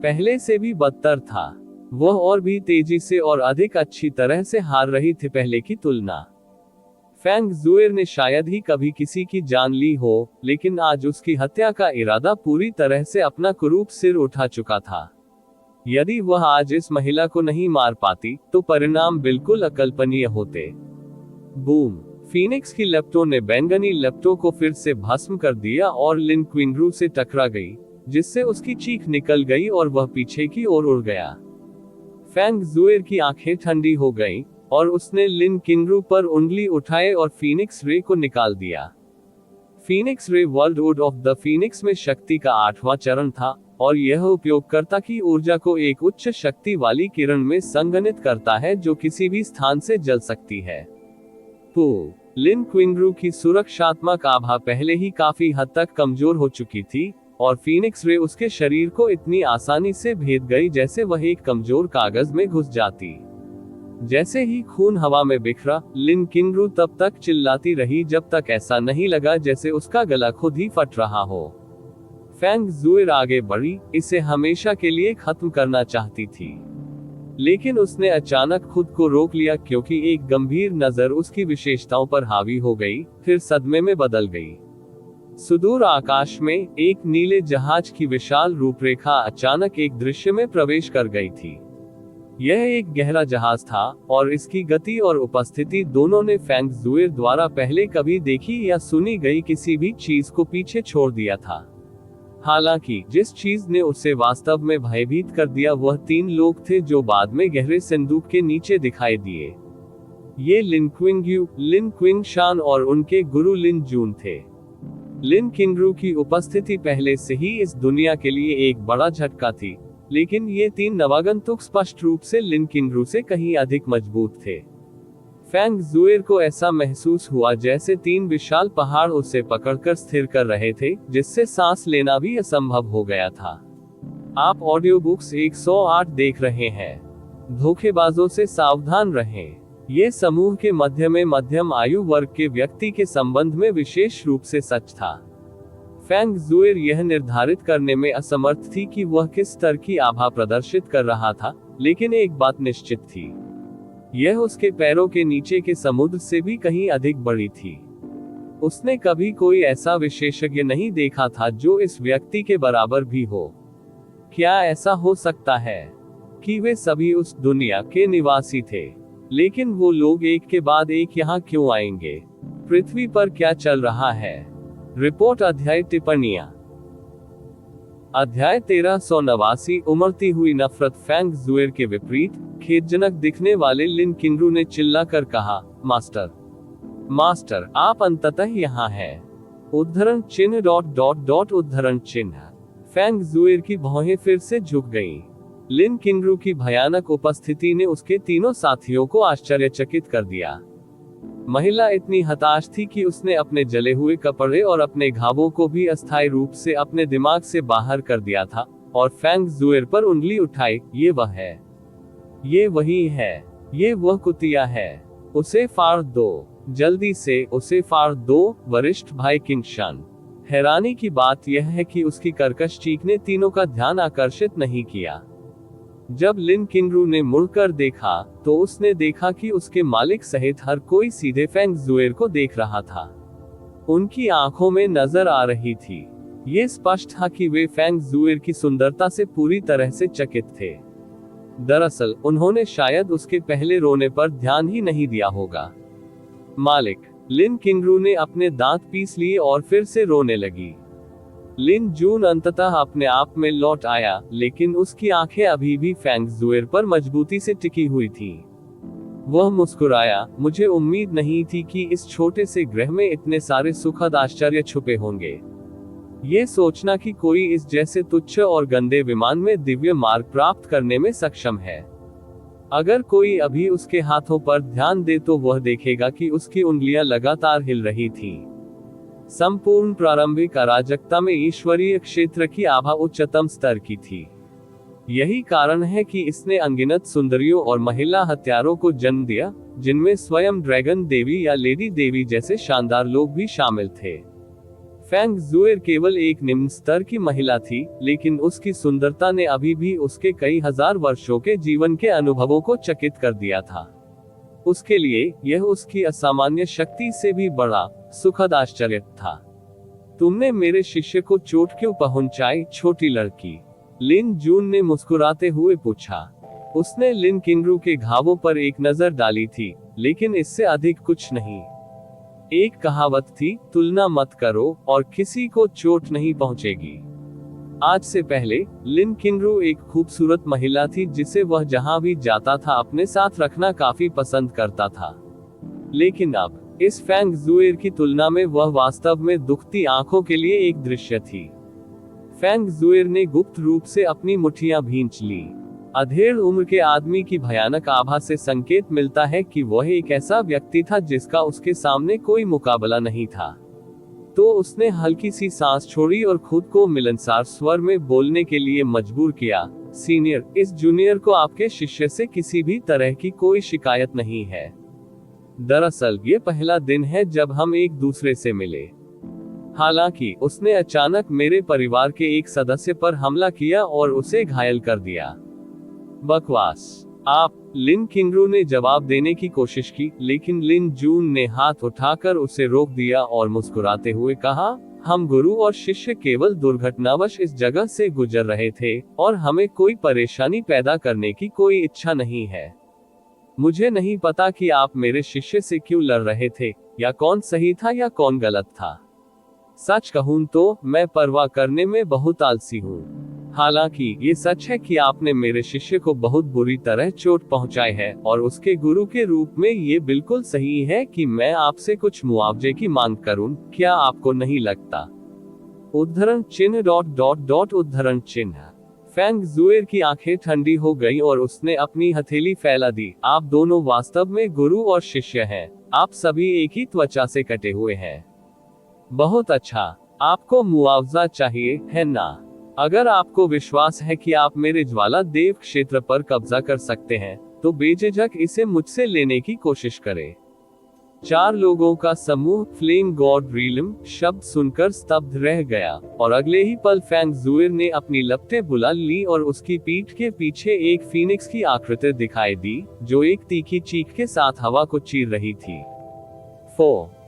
पहले से भी बदतर था। वह और भी तेजी से और अधिक अच्छी तरह से हार रही थी पहले की तुलना। फैंग जुएर ने शायद ही कभी किसी की जान ली हो, लेकिन आज उसकी हत्या का इरादा पूरी तरह से अपना कुरूप सिर उठा चुका था। यदि वह आज इस महिला को नहीं मार पाती, तो परिणाम बिल्कुल अकल्पनीय होते। बूम! फीनिक्स की लेप्टो ने बैंगनी लेप्टो को फिर से भस्म कर दिया और लिन क्विंगरू से टकरा गई, जिससे उसकी चीख निकल गई और वह पीछे की ओर उड़ गया। फेंग जुएर की आंखें ठंडी हो गईं, और उसने लिन किंगरू पर उंगली उठाए और फीनिक्स रे को निकाल दिया। फीनिक्स रे वर्ल्डवुड ऑफ द फीनिक्स में शक्ति का 8वां चरण था, और यह उपयोगकर्ता की ऊर्जा को एक उच्च शक्ति वाली किरण में संघनित करता है जो किसी भी स्थान से जल सकती है। लिन किंगरू की सुरक्षात्मक आभा पहले ही काफी हद तक कमजोर हो चुकी थी, और फीनिक्स रे उसके शरीर को इतनी आसानी से भेद गई जैसे वह एक कमजोर कागज में घुस जाती। जैसे ही खून हवा में बिखरा, लिन किंगरू तब तक चिल्लाती रही जब तक ऐसा नहीं लगा जैसे उसका गला खुद ही फट रहा हो। फेंग जुएर आगे बढ़ी, इसे हमेशा के लिए खत्म करना चाहती थी, लेकिन उसने अचानक खुद को रोक लिया क्योंकि एक गंभीर नजर उसकी विशेषताओं पर हावी हो गई, फिर सदमे में बदल गई। सुदूर आकाश में एक नीले जहाज की विशाल रूपरेखा अचानक एक दृश्य में प्रवेश कर गई थी। यह एक गहरा जहाज था, और इसकी गति और उपस्थिति दोनों ने फेंग जुएर द्वारा पहले कभी देखी या सुनी गई किसी भी चीज को पीछे छोड़ दिया था। हालांकि जिस चीज ने उसे वास्तव में भयभीत कर दिया वह 3 लोग थे जो बाद में गहरे संदूक के नीचे दिखाई दिए। ये लिन क्विंगयू, लिन क्विंगशान और उनके गुरु लिन जून थे। लिन किंगरू की उपस्थिति पहले से ही इस दुनिया के लिए एक बड़ा झटका थी, लेकिन ये 3 नवागंतुक स्पष्ट रूप से लिन किंगरू से कहीं अधिक मजबूत थे। फेंग जुएर को ऐसा महसूस हुआ जैसे 3 विशाल पहाड़ उसे पकड़कर स्थिर कर रहे थे, जिससे सांस लेना भी असंभव हो गया था। आप ऑडियो बुक्स 108 देख रहे हैं। धोखेबाजों से सावधान रहें। ये समूह के मध्यम आयु वर्ग के व्यक्ति के संबंध में विशेष रूप से सच था। फेंग जुएर यह निर्धारित करने में असमर्थ थी कि वह किस स्तर की आभा प्रदर्शित कर रहा था, लेकिन एक बात निश्चित थी, यह उसके पैरों के नीचे के समुद्र से भी कहीं अधिक बड़ी थी। उसने कभी कोई ऐसा विशेषज्ञ नहीं देखा था जो इस व्यक्ति के बराबर भी हो। क्या ऐसा हो सकता है कि वे सभी उस दुनिया के निवासी थे? लेकिन वो लोग एक के बाद एक यहाँ क्यों आएंगे? पृथ्वी पर क्या चल रहा है? रिपोर्ट अध्याय टिप्पणियां। अध्याय 1389 उमड़ती हुई नफरत। फेंग जुएर के विपरीत खेदजनक दिखने वाले लिन किंगरू ने चिल्लाकर कहा, मास्टर, आप अंततः यहाँ हैं। उद्धरण चिन्ह उद्धरण चिन्ह। फेंग जुएर की भौहें फिर से झुक गईं। लिन किंगरू की भयानक उपस्थिति ने उसके तीनों साथियों को आश्चर्यचकित कर दिया। महिला इतनी हताश थी कि उसने अपने जले हुए कपड़े और अपने घावों को भी अस्थायी रूप से अपने दिमाग से बाहर कर दिया था, और फेंग जुएर पर उंगली उठाई। ये वह है, ये वही है, ये वह कुतिया है। उसे फाड़ दो, जल्दी से उसे फाड़ दो, वरिष्ठ भाई किंगशान। हैरानी की बात यह है कि उसकी कर्कश चीख ने तीनों का ध्यान आकर्षित नहीं किया। जब लिन किंगरू ने मुड़कर देखा तो उसने देखा कि उसके मालिक सहित हर कोई सीधे फेंग जुएर को देख रहा था। उनकी आंखों में नजर आ रही थी। ये स्पष्ट था कि वे फेंग जुएर की सुंदरता से पूरी तरह से चकित थे। दरअसल उन्होंने शायद उसके पहले रोने पर ध्यान ही नहीं दिया होगा। मालिक, लिन किंगरू ने अपने दांत पीस लिए और फिर से रोने लगी। लिन जून अंततः अपने आप में लौट आया, लेकिन उसकी आंखें अभी भी फेंग जुएर पर मजबूती से टिकी हुई थीं। वह मुस्कुराया, मुझे उम्मीद नहीं थी कि इस छोटे से ग्रह में इतने सारे सुखद आश्चर्य छुपे होंगे। ये सोचना कि कोई इस जैसे तुच्छ और गंदे विमान में दिव्य मार्ग प्राप्त करने में सक्षम है। अगर कोई अभी उसके हाथों पर ध्यान दे तो वह देखेगा कि उसकी उंगलियां लगातार हिल रही थीं। संपूर्ण प्रारंभिक अराजकता में ईश्वरीय क्षेत्र की आभा उच्चतम स्तर की थी। यही कारण है कि इसने अनगिनत सुंदरियों और महिला हत्यारों को जन्म दिया, जिनमें स्वयं ड्रैगन देवी या लेडी देवी जैसे शानदार लोग भी शामिल थे। फेंग जुएर केवल एक निम्न स्तर की महिला थी, लेकिन उसकी सुंदरता ने अभी भी उसके कई हजार वर्षों के जीवन के अनुभवों को चकित कर दिया था। उसके लिए यह उसकी असामान्य शक्ति से भी बड़ा सुखद आश्चर्य था। तुमने मेरे शिष्य को चोट क्यों पहुंचाई, छोटी लड़की? लिन जून ने मुस्कुराते हुए पूछा। उसने लिन किंगरू के घावों पर एक नजर डाली थी, लेकिन इससे अधिक कुछ नहीं। एक कहावत थी, तुलना मत करो और किसी को चोट नहीं पहुंचेगी। आज से पहले लिन किंगरू एक खूबसूरत महिला थी जिसे वह जहां भी जाता था अपने साथ रखना काफी पसंद करता था। लेकिन अब इस फेंग जुएर की तुलना में वह वास्तव में दुखती आंखों के लिए एक दृश्य थी। फेंग जुएर ने गुप्त रूप से अपनी मुट्ठियां भींच ली। अधेड़ उम्र के आदमी की भयानक आभा से संकेत मिलता है कि वह एक ऐसा व्यक्ति था जिसका उसके सामने कोई मुकाबला नहीं था। तो उसने हल्की सी सांस छोड़ी और खुद को मिलनसार स्वर में बोलने के लिए मजबूर किया, सीनियर, इस जूनियर को आपके शिष्य से किसी भी तरह की कोई शिकायत नहीं है। दरअसल ये पहला दिन है जब हम एक दूसरे से मिले। हालांकि उसने अचानक मेरे परिवार के एक सदस्य पर हमला किया और उसे घायल कर दिया। बकवास। आप, लिन किंगरू ने जवाब देने की कोशिश की, लेकिन लिन जून ने हाथ उठाकर उसे रोक दिया और मुस्कुराते हुए कहा, हम गुरु और शिष्य केवल दुर्घटनावश इस जगह से गुजर रहे थे और हमें कोई परेशानी पैदा करने की कोई इच्छा नहीं है। मुझे नहीं पता कि आप मेरे शिष्य से क्यों लड़ रहे थे, या कौन सही था या कौन गलत था। सच कहूं तो मैं परवाह करने में बहुत आलसी हूँ। हालांकि ये सच है कि आपने मेरे शिष्य को बहुत बुरी तरह चोट पहुंचाई है और उसके गुरु के रूप में ये बिल्कुल सही है कि मैं आपसे कुछ मुआवजे की मांग करूं, क्या आपको नहीं लगता? उद्धरण चिन्ह उद्धरण चिन्ह। फेंग जुएर की आंखें ठंडी हो गई और उसने अपनी हथेली फैला दी। आप दोनों वास्तव में गुरु और शिष्य हैं। आप सभी एक ही त्वचा से कटे हुए हैं। बहुत अच्छा, आपको मुआवजा चाहिए, है ना? अगर आपको विश्वास है कि आप मेरे ज्वाला देव क्षेत्र पर कब्जा कर सकते हैं, तो बेझिझक इसे मुझसे लेने की कोशिश करें। 4 लोगों का समूह फ्लेम गॉड रीलम शब्द सुनकर स्तब्ध रह गया, और अगले ही पल फेंग जुएर ने अपनी लपटें बुला ली और उसकी पीठ के पीछे एक फीनिक्स की आकृति दिखाई दी, जो एक तीखी चीख के साथ हवा को चीर रही थी।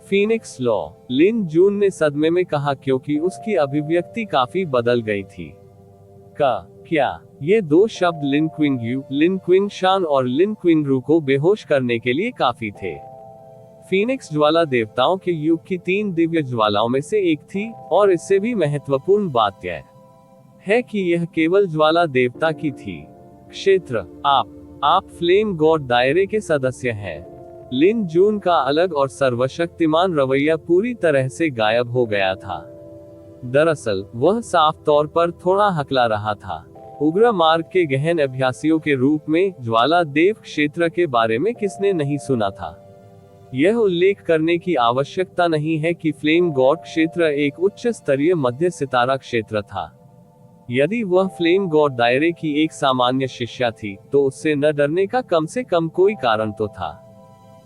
फीनिक्स लॉ, लिन जून ने सदमे में कहा, क्योंकि उसकी अभिव्यक्ति काफी बदल गई थी। क्या ये 2 शब्द लिन क्विंग यू, लिन क्विंग शान और लिन क्विंग रू को बेहोश करने के लिए काफी थे? फीनिक्स ज्वाला देवताओं के युग की 3 दिव्य ज्वालाओं में से एक थी, और इससे भी महत्वपूर्ण बात यह है कि यह केवल ज्वाला देवता की थी। क्षेत्र, आप फ्लेम गॉड दायरे के सदस्य हैं। लिन जून का अलग और सर्वशक्तिमान रवैया पूरी तरह से गायब हो गया था। दरअसल वह साफ तौर पर थोड़ा हकला रहा था। उग्र मार्ग के गहन अभ्यासियों के रूप में ज्वाला देव क्षेत्र के बारे में किसने नहीं सुना था? यह उल्लेख करने की आवश्यकता नहीं है कि फ्लेम गॉड क्षेत्र एक उच्च स्तरीय मध्य सितारा क्षेत्र था। यदि वह फ्लेम गॉड दायरे की एक सामान्य शिष्या थी, तो उससे न डरने का कम से कम कोई कारण तो था।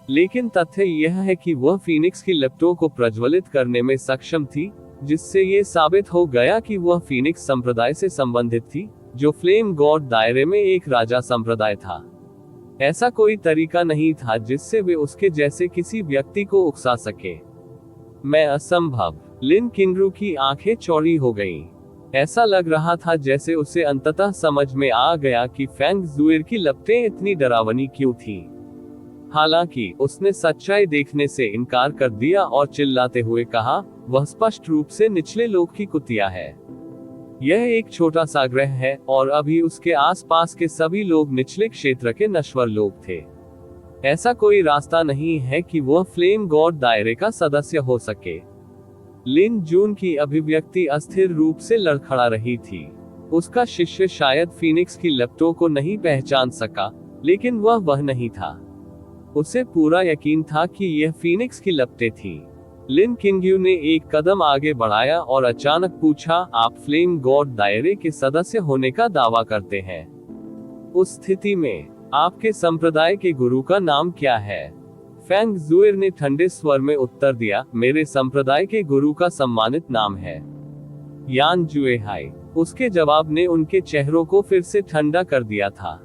लेकिन तथ्य यह है कि वह फीनिक्स की लपटों को प्रज्वलित करने में सक्षम थी, जिससे ये साबित हो गया कि वह फीनिक्स संप्रदाय से संबंधित थी, जो फ्लेम गॉड दायरे में एक राजा संप्रदाय था। ऐसा कोई तरीका नहीं था जिससे वे उसके जैसे किसी व्यक्ति को उकसा सके। मैं असंभव। लिन किंगरू की आंखें चौड़ी हो गईं। ऐसा लग रहा था जैसे उसे अंततः समझ में आ गया कि फेंग जुएर की लपटें इतनी डरावनी क्यों थीं। हालांकि उसने सच्चाई देखने से इनकार कर दिया और चिल्लाते हुए कहा, वह स्पष्ट रूप से निचले लोक की कुतिया है। यह एक छोटा सा ग्रह है और अभी उसके आसपास के सभी लोग निचले क्षेत्र के नश्वर लोग थे। ऐसा कोई रास्ता नहीं है कि वह फ्लेम गॉड दायरे का सदस्य हो सके। लिन जून की अभिव्यक्ति अस्थिर रूप से लड़खड़ा रही थी। उसका शिष्य शायद फीनिक्स की लपटों को नहीं पहचान सका, लेकिन वह नहीं था। उसे पूरा यकीन था कि यह फीनिक्स की लपटें थीं। लिन किंगयू ने एक कदम आगे बढ़ाया और अचानक पूछा, आप फ्लेम गॉड दायरे के सदस्य होने का दावा करते हैं? उस स्थिति में आपके संप्रदाय के गुरु का नाम क्या है? फेंग जुएर ने ठंडे स्वर में उत्तर दिया, मेरे संप्रदाय के गुरु का सम्मानित नाम है यान जुएहाई। उसके जवाब ने उनके चेहरों को फिर से ठंडा कर दिया था।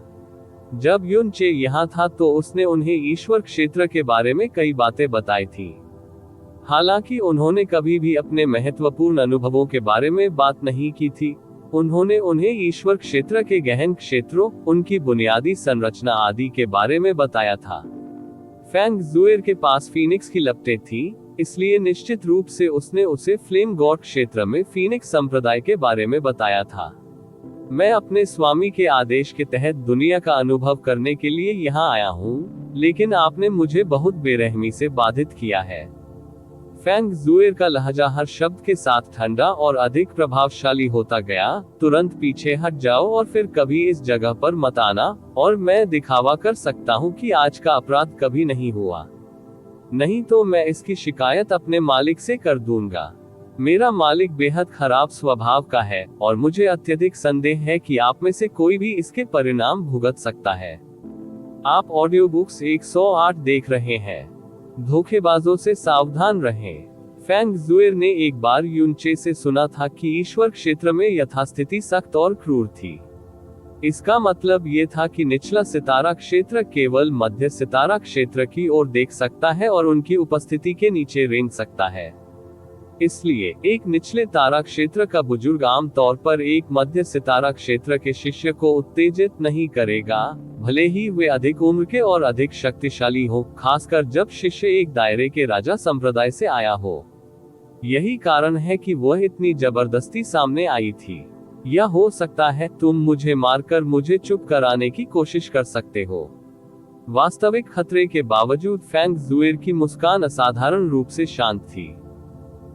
जब युन चे यहाँ था तो उसने उन्हें ईश्वर क्षेत्र के बारे में कई बातें बताई थी। हालांकि उन्होंने कभी भी अपने महत्वपूर्ण अनुभवों के बारे में बात नहीं की थी। उन्होंने उन्हें ईश्वर क्षेत्र के गहन क्षेत्रों, उनकी बुनियादी संरचना आदि के बारे में बताया था। फेंग जुएर के पास फीनिक्स की लपटें थी, इसलिए निश्चित रूप से उसने उसे फ्लेम गॉड क्षेत्र में फीनिक्स संप्रदाय के बारे में बताया था। मैं अपने स्वामी के आदेश के तहत दुनिया का अनुभव करने के लिए यहाँ आया हूँ, लेकिन आपने मुझे बहुत बेरहमी से बाधित किया है। फेंग जुएर का लहजा हर शब्द के साथ ठंडा और अधिक प्रभावशाली होता गया। तुरंत पीछे हट जाओ और फिर कभी इस जगह पर मत आना, और मैं दिखावा कर सकता हूँ कि आज का अपराध कभी नहीं हुआ। नहीं तो मैं इसकी शिकायत अपने मालिक से कर दूंगा। मेरा मालिक बेहद खराब स्वभाव का है और मुझे अत्यधिक संदेह है कि आप में से कोई भी इसके परिणाम भुगत सकता है। आप ऑडियो बुक्स 108 देख रहे हैं। धोखेबाजों से सावधान रहें। फेंग जुएर ने एक बार युनचे से सुना था कि ईश्वर क्षेत्र में यथास्थिति सख्त और क्रूर थी। इसका मतलब ये था कि निचला सितारा क्षेत्र केवल मध्य सितारा क्षेत्र की ओर देख सकता है और उनकी उपस्थिति के नीचे रेंग सकता है। इसलिए एक निचले तारा क्षेत्र का बुजुर्ग आमतौर पर एक मध्य सितारा क्षेत्र के शिष्य को उत्तेजित नहीं करेगा, भले ही वे अधिक उम्र के और अधिक शक्तिशाली हो, खासकर जब शिष्य एक दायरे के राजा संप्रदाय से आया हो। यही कारण है कि वह इतनी जबरदस्ती सामने आई थी। या हो सकता है तुम मुझे मारकर मुझे चुप कराने की कोशिश कर सकते हो। वास्तविक खतरे के बावजूद फेंग जुएर की मुस्कान असाधारण रूप से शांत थी।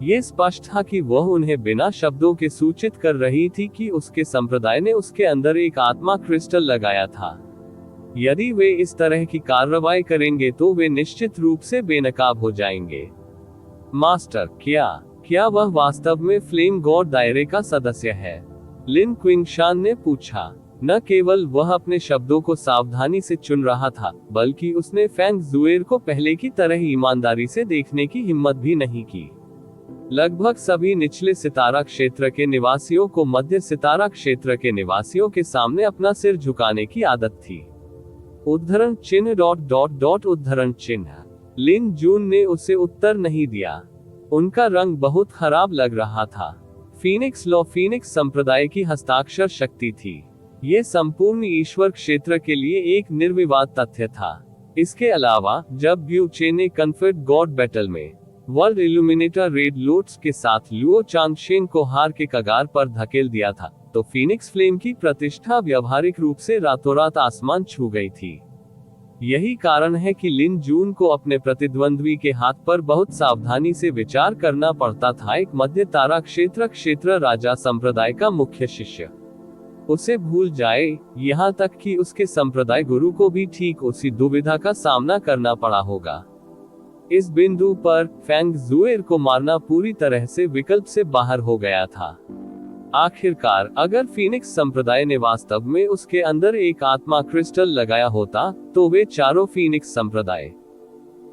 ये स्पष्ट था कि वह उन्हें बिना शब्दों के सूचित कर रही थी कि उसके संप्रदाय ने उसके अंदर एक आत्मा क्रिस्टल लगाया था। यदि वे इस तरह की कार्रवाई करेंगे तो वे निश्चित रूप से बेनकाब हो जाएंगे। मास्टर, क्या वह वास्तव में फ्लेम गॉड दायरे का सदस्य है? लिन क्विंगशान ने पूछा। न केवल वह अपने शब्दों को सावधानी से चुन रहा था, बल्कि उसने फेंग जुएर को पहले की तरह ईमानदारी से देखने की हिम्मत भी नहीं की। लगभग सभी निचले सितारा क्षेत्र के निवासियों को मध्य सितारा क्षेत्र के निवासियों के सामने अपना सिर झुकाने की आदत थी। उद्धरण चिन्ह ... उद्धरण चिन्ह। लिन जून ने उसे उत्तर नहीं दिया। उनका रंग बहुत खराब लग रहा था। फीनिक्स लॉ फीनिक्स संप्रदाय की हस्ताक्षर शक्ति थी। ये संपूर्ण ईश्वर क्षेत्र के लिए एक निर्विवाद तथ्य था। इसके अलावा जब ब्यूचे ने कन्फर्ड गॉड बैटल में वर्ल्ड इल्यूमिनेटर रेड लोट्स के साथ लुओ चांगशेन को हार के कगार पर धकेल दिया था, तो फीनिक्स फ्लेम की प्रतिष्ठा व्यावहारिक रूप से रातों रात आसमान छू गई थी। यही कारण है कि लिन जून को अपने प्रतिद्वंद्वी के हाथ पर बहुत सावधानी से विचार करना पड़ता था। एक मध्य तारा क्षेत्र राजा संप्रदाय का मुख्य शिष्य उसे भूल जाए, यहाँ तक कि उसके संप्रदाय गुरु को भी ठीक उसी दुविधा का सामना करना पड़ा होगा। इस बिंदु पर फेंग जुएर को मारना पूरी तरह से विकल्प से बाहर हो गया था। आखिरकार अगर फीनिक्स संप्रदाय ने वास्तव में उसके अंदर एक आत्मा क्रिस्टल लगाया होता, तो वे चारों फीनिक्स संप्रदाय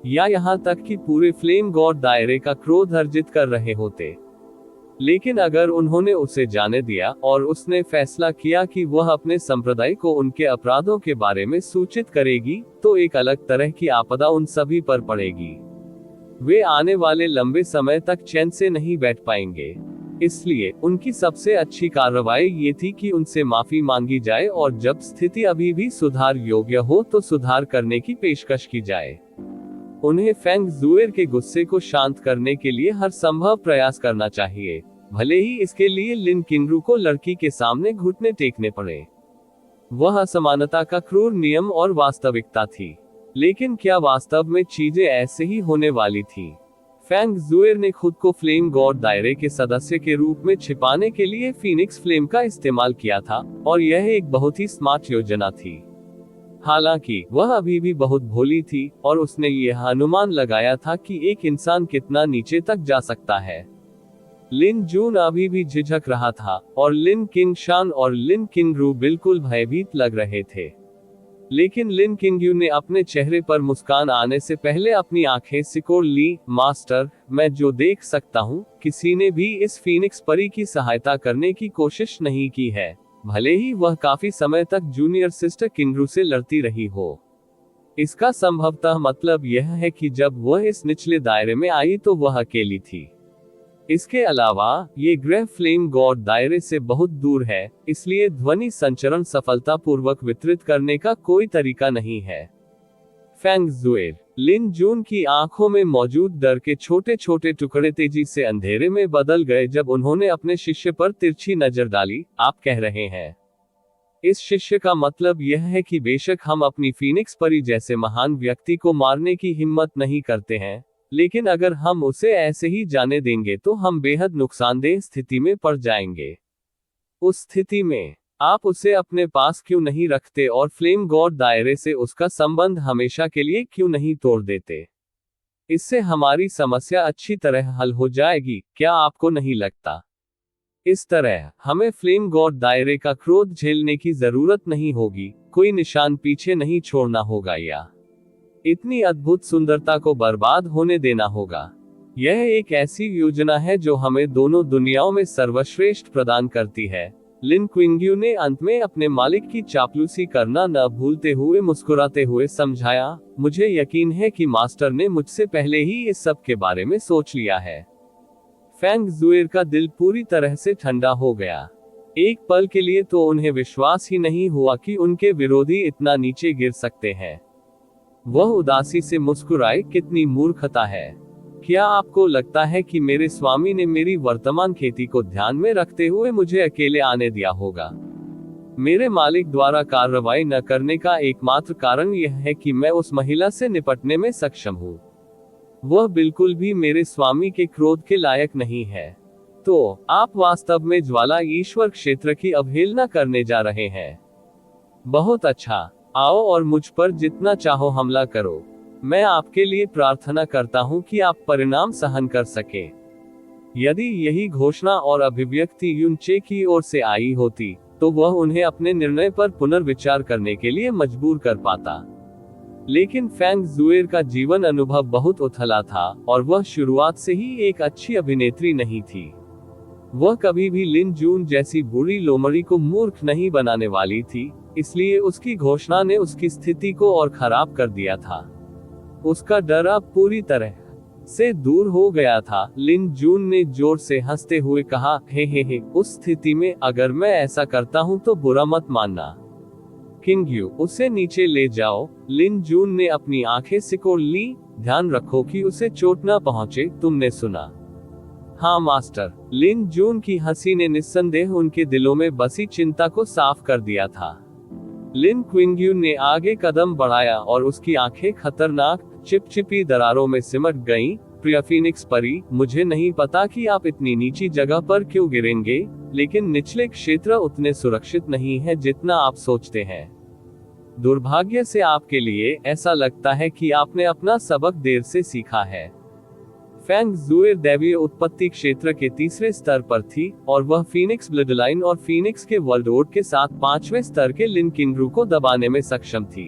या यहाँ तक कि पूरे फ्लेम गॉड दायरे का क्रोध अर्जित कर रहे होते। लेकिन अगर उन्होंने उसे जाने दिया और उसने फैसला किया कि वह अपने संप्रदाय को उनके अपराधों के बारे में सूचित करेगी, तो एक अलग तरह की आपदा उन सभी पर पड़ेगी। वे आने वाले लंबे समय तक चैन से नहीं बैठ पाएंगे। इसलिए उनकी सबसे अच्छी कार्रवाई ये थी कि उनसे माफी मांगी जाए और जब स्थिति अभी भी सुधार योग्य हो तो सुधार करने की पेशकश की जाए। उन्हें फेंग जुएर के गुस्से को शांत करने के लिए हर संभव प्रयास करना चाहिए, भले ही इसके लिए लिन किंगरू को लड़की के सामने घुटने टेकने पड़े। वह असमानता का क्रूर नियम और वास्तविकता थी। लेकिन क्या वास्तव में चीजें ऐसे ही होने वाली थी? फेंग जुएर ने खुद को फ्लेम गॉड दायरे के सदस्य के रूप में छिपाने के लिए फीनिक्स फ्लेम का इस्तेमाल किया था, और यह एक बहुत ही स्मार्ट योजना थी। हालांकि वह अभी भी बहुत भोली थी और उसने यह अनुमान लगाया था कि एक इंसान कितना नीचे तक जा सकता है। लिन जून अभी भी झिझक रहा था और लिन किंगशान और लिन किंगरू बिल्कुल भयभीत लग रहे थे। लेकिन लिन किंगयू ने अपने चेहरे पर मुस्कान आने से पहले अपनी आंखें सिकोड़ ली। मास्टर, मैं जो देख सकता हूँ, किसी ने भी इस फीनिक्स परी की सहायता करने की कोशिश नहीं की है, भले ही वह काफी समय तक जूनियर सिस्टर किंगरू से लड़ती रही हो। इसका संभवतः मतलब यह है कि जब वह इस निचले दायरे में आई तो वह अकेली थी। इसके अलावा ये ग्रह फ्लेम गॉड दायरे से बहुत दूर है, इसलिए ध्वनि संचरण सफलतापूर्वक वितरित करने का कोई तरीका नहीं है। फैंग जुएर। लिन जून की आंखों में मौजूद डर के छोटे छोटे टुकड़े तेजी से अंधेरे में बदल गए जब उन्होंने अपने शिष्य पर तिरछी नजर डाली। आप कह रहे हैं इस शिष्य का मतलब यह है कि बेशक हम अपनी फीनिक्स परी जैसे महान व्यक्ति को मारने की हिम्मत नहीं करते हैं, लेकिन अगर हम उसे ऐसे ही जाने देंगे तो हम बेहद नुकसानदेह स्थिति में पड़ जाएंगे। उस स्थिति में आप उसे अपने पास क्यों नहीं रखते और फ्लेम गॉड दायरे से उसका संबंध हमेशा के लिए क्यों नहीं तोड़ देते? इससे हमारी समस्या अच्छी तरह हल हो जाएगी, क्या आपको नहीं लगता? इस तरह हमें फ्लेम गॉड दायरे का क्रोध झेलने की जरूरत नहीं होगी, कोई निशान पीछे नहीं छोड़ना होगा या इतनी अद्भुत सुंदरता को बर्बाद होने देना होगा। यह एक ऐसी योजना है जो हमें दोनों दुनियाओं में सर्वश्रेष्ठ प्रदान करती है। लिन क्विंग्यू ने अंत में अपने मालिक की चापलूसी करना न भूलते हुए मुस्कुराते हुए समझाया, मुझे यकीन है कि मास्टर ने मुझसे पहले ही इस सब के बारे में सोच लिया है। फैंग जुएर का दिल पूरी तरह से ठंडा हो गया। एक पल के लिए तो उन्हें विश्वास ही नहीं हुआ कि उनके विरोधी इतना नीचे गिर सकते हैं। वह उदासी से मुस्कुराए, कितनी मूर्खता है। क्या आपको लगता है कि मेरे स्वामी ने मेरी वर्तमान खेती को ध्यान में रखते हुए मुझे अकेले आने दिया होगा? मेरे मालिक द्वारा कार्रवाई न करने का एकमात्र कारण यह है कि मैं उस महिला से निपटने में सक्षम हूँ। वह बिल्कुल भी मेरे स्वामी के क्रोध के लायक नहीं है। तो आप वास्तव में ज्वाला ईश्वर क्षेत्र की अवहेलना करने जा रहे हैं। बहुत अच्छा, आओ और मुझ पर जितना चाहो हमला करो। मैं आपके लिए प्रार्थना करता हूं कि आप परिणाम सहन कर सके। यदि यही घोषणा और अभिव्यक्ति युनचे की ओर से आई होती तो वह उन्हें अपने निर्णय पर पुनर्विचार करने के लिए मजबूर कर पाता। लेकिन फैंग जुएर का जीवन अनुभव बहुत उथला था और वह शुरुआत से ही एक अच्छी अभिनेत्री नहीं थी। वह कभी भी लिन जून जैसी बुरी लोमड़ी को मूर्ख नहीं बनाने वाली थी, इसलिए उसकी घोषणा ने उसकी स्थिति को और खराब कर दिया था। उसका डर अब पूरी तरह से दूर हो गया था। लिन जून ने जोर से हंसते हुए कहा, हे, उस स्थिति में अगर मैं ऐसा करता हूं तो बुरा मत मानना। किंग्यू, उसे नीचे ले जाओ। लिन जून ने अपनी आंखें सिकोड़ ली। ध्यान रखो कि उसे चोट न पहुंचे, तुमने सुना? हाँ मास्टर। लिन जून की हंसी ने निस्संदेह उनके दिलों में बसी चिंता को साफ कर दिया था। लिन क्विंग्यू ने आगे कदम बढ़ाया और उसकी आंखें खतरनाक चिपचिपी दरारों में सिमट गईं। प्रिय फीनिक्स परी, मुझे नहीं पता कि आप इतनी नीची जगह पर क्यों गिरेंगे, लेकिन निचले क्षेत्र उतने सुरक्षित नहीं है जितना आप सोचते हैं। दुर्भाग्य से आपके लिए ऐसा लगता है कि आपने अपना सबक देर से सीखा है। फैंग जुएर दैवीय उत्पत्ति क्षेत्र के तीसरे स्तर पर थी और वह फीनिक्स ब्लडलाइन और फीनिक्स के वर्ल्ड ओर्ड के साथ 5वें स्तर के लिन किंग्रू को दबाने में सक्षम थी।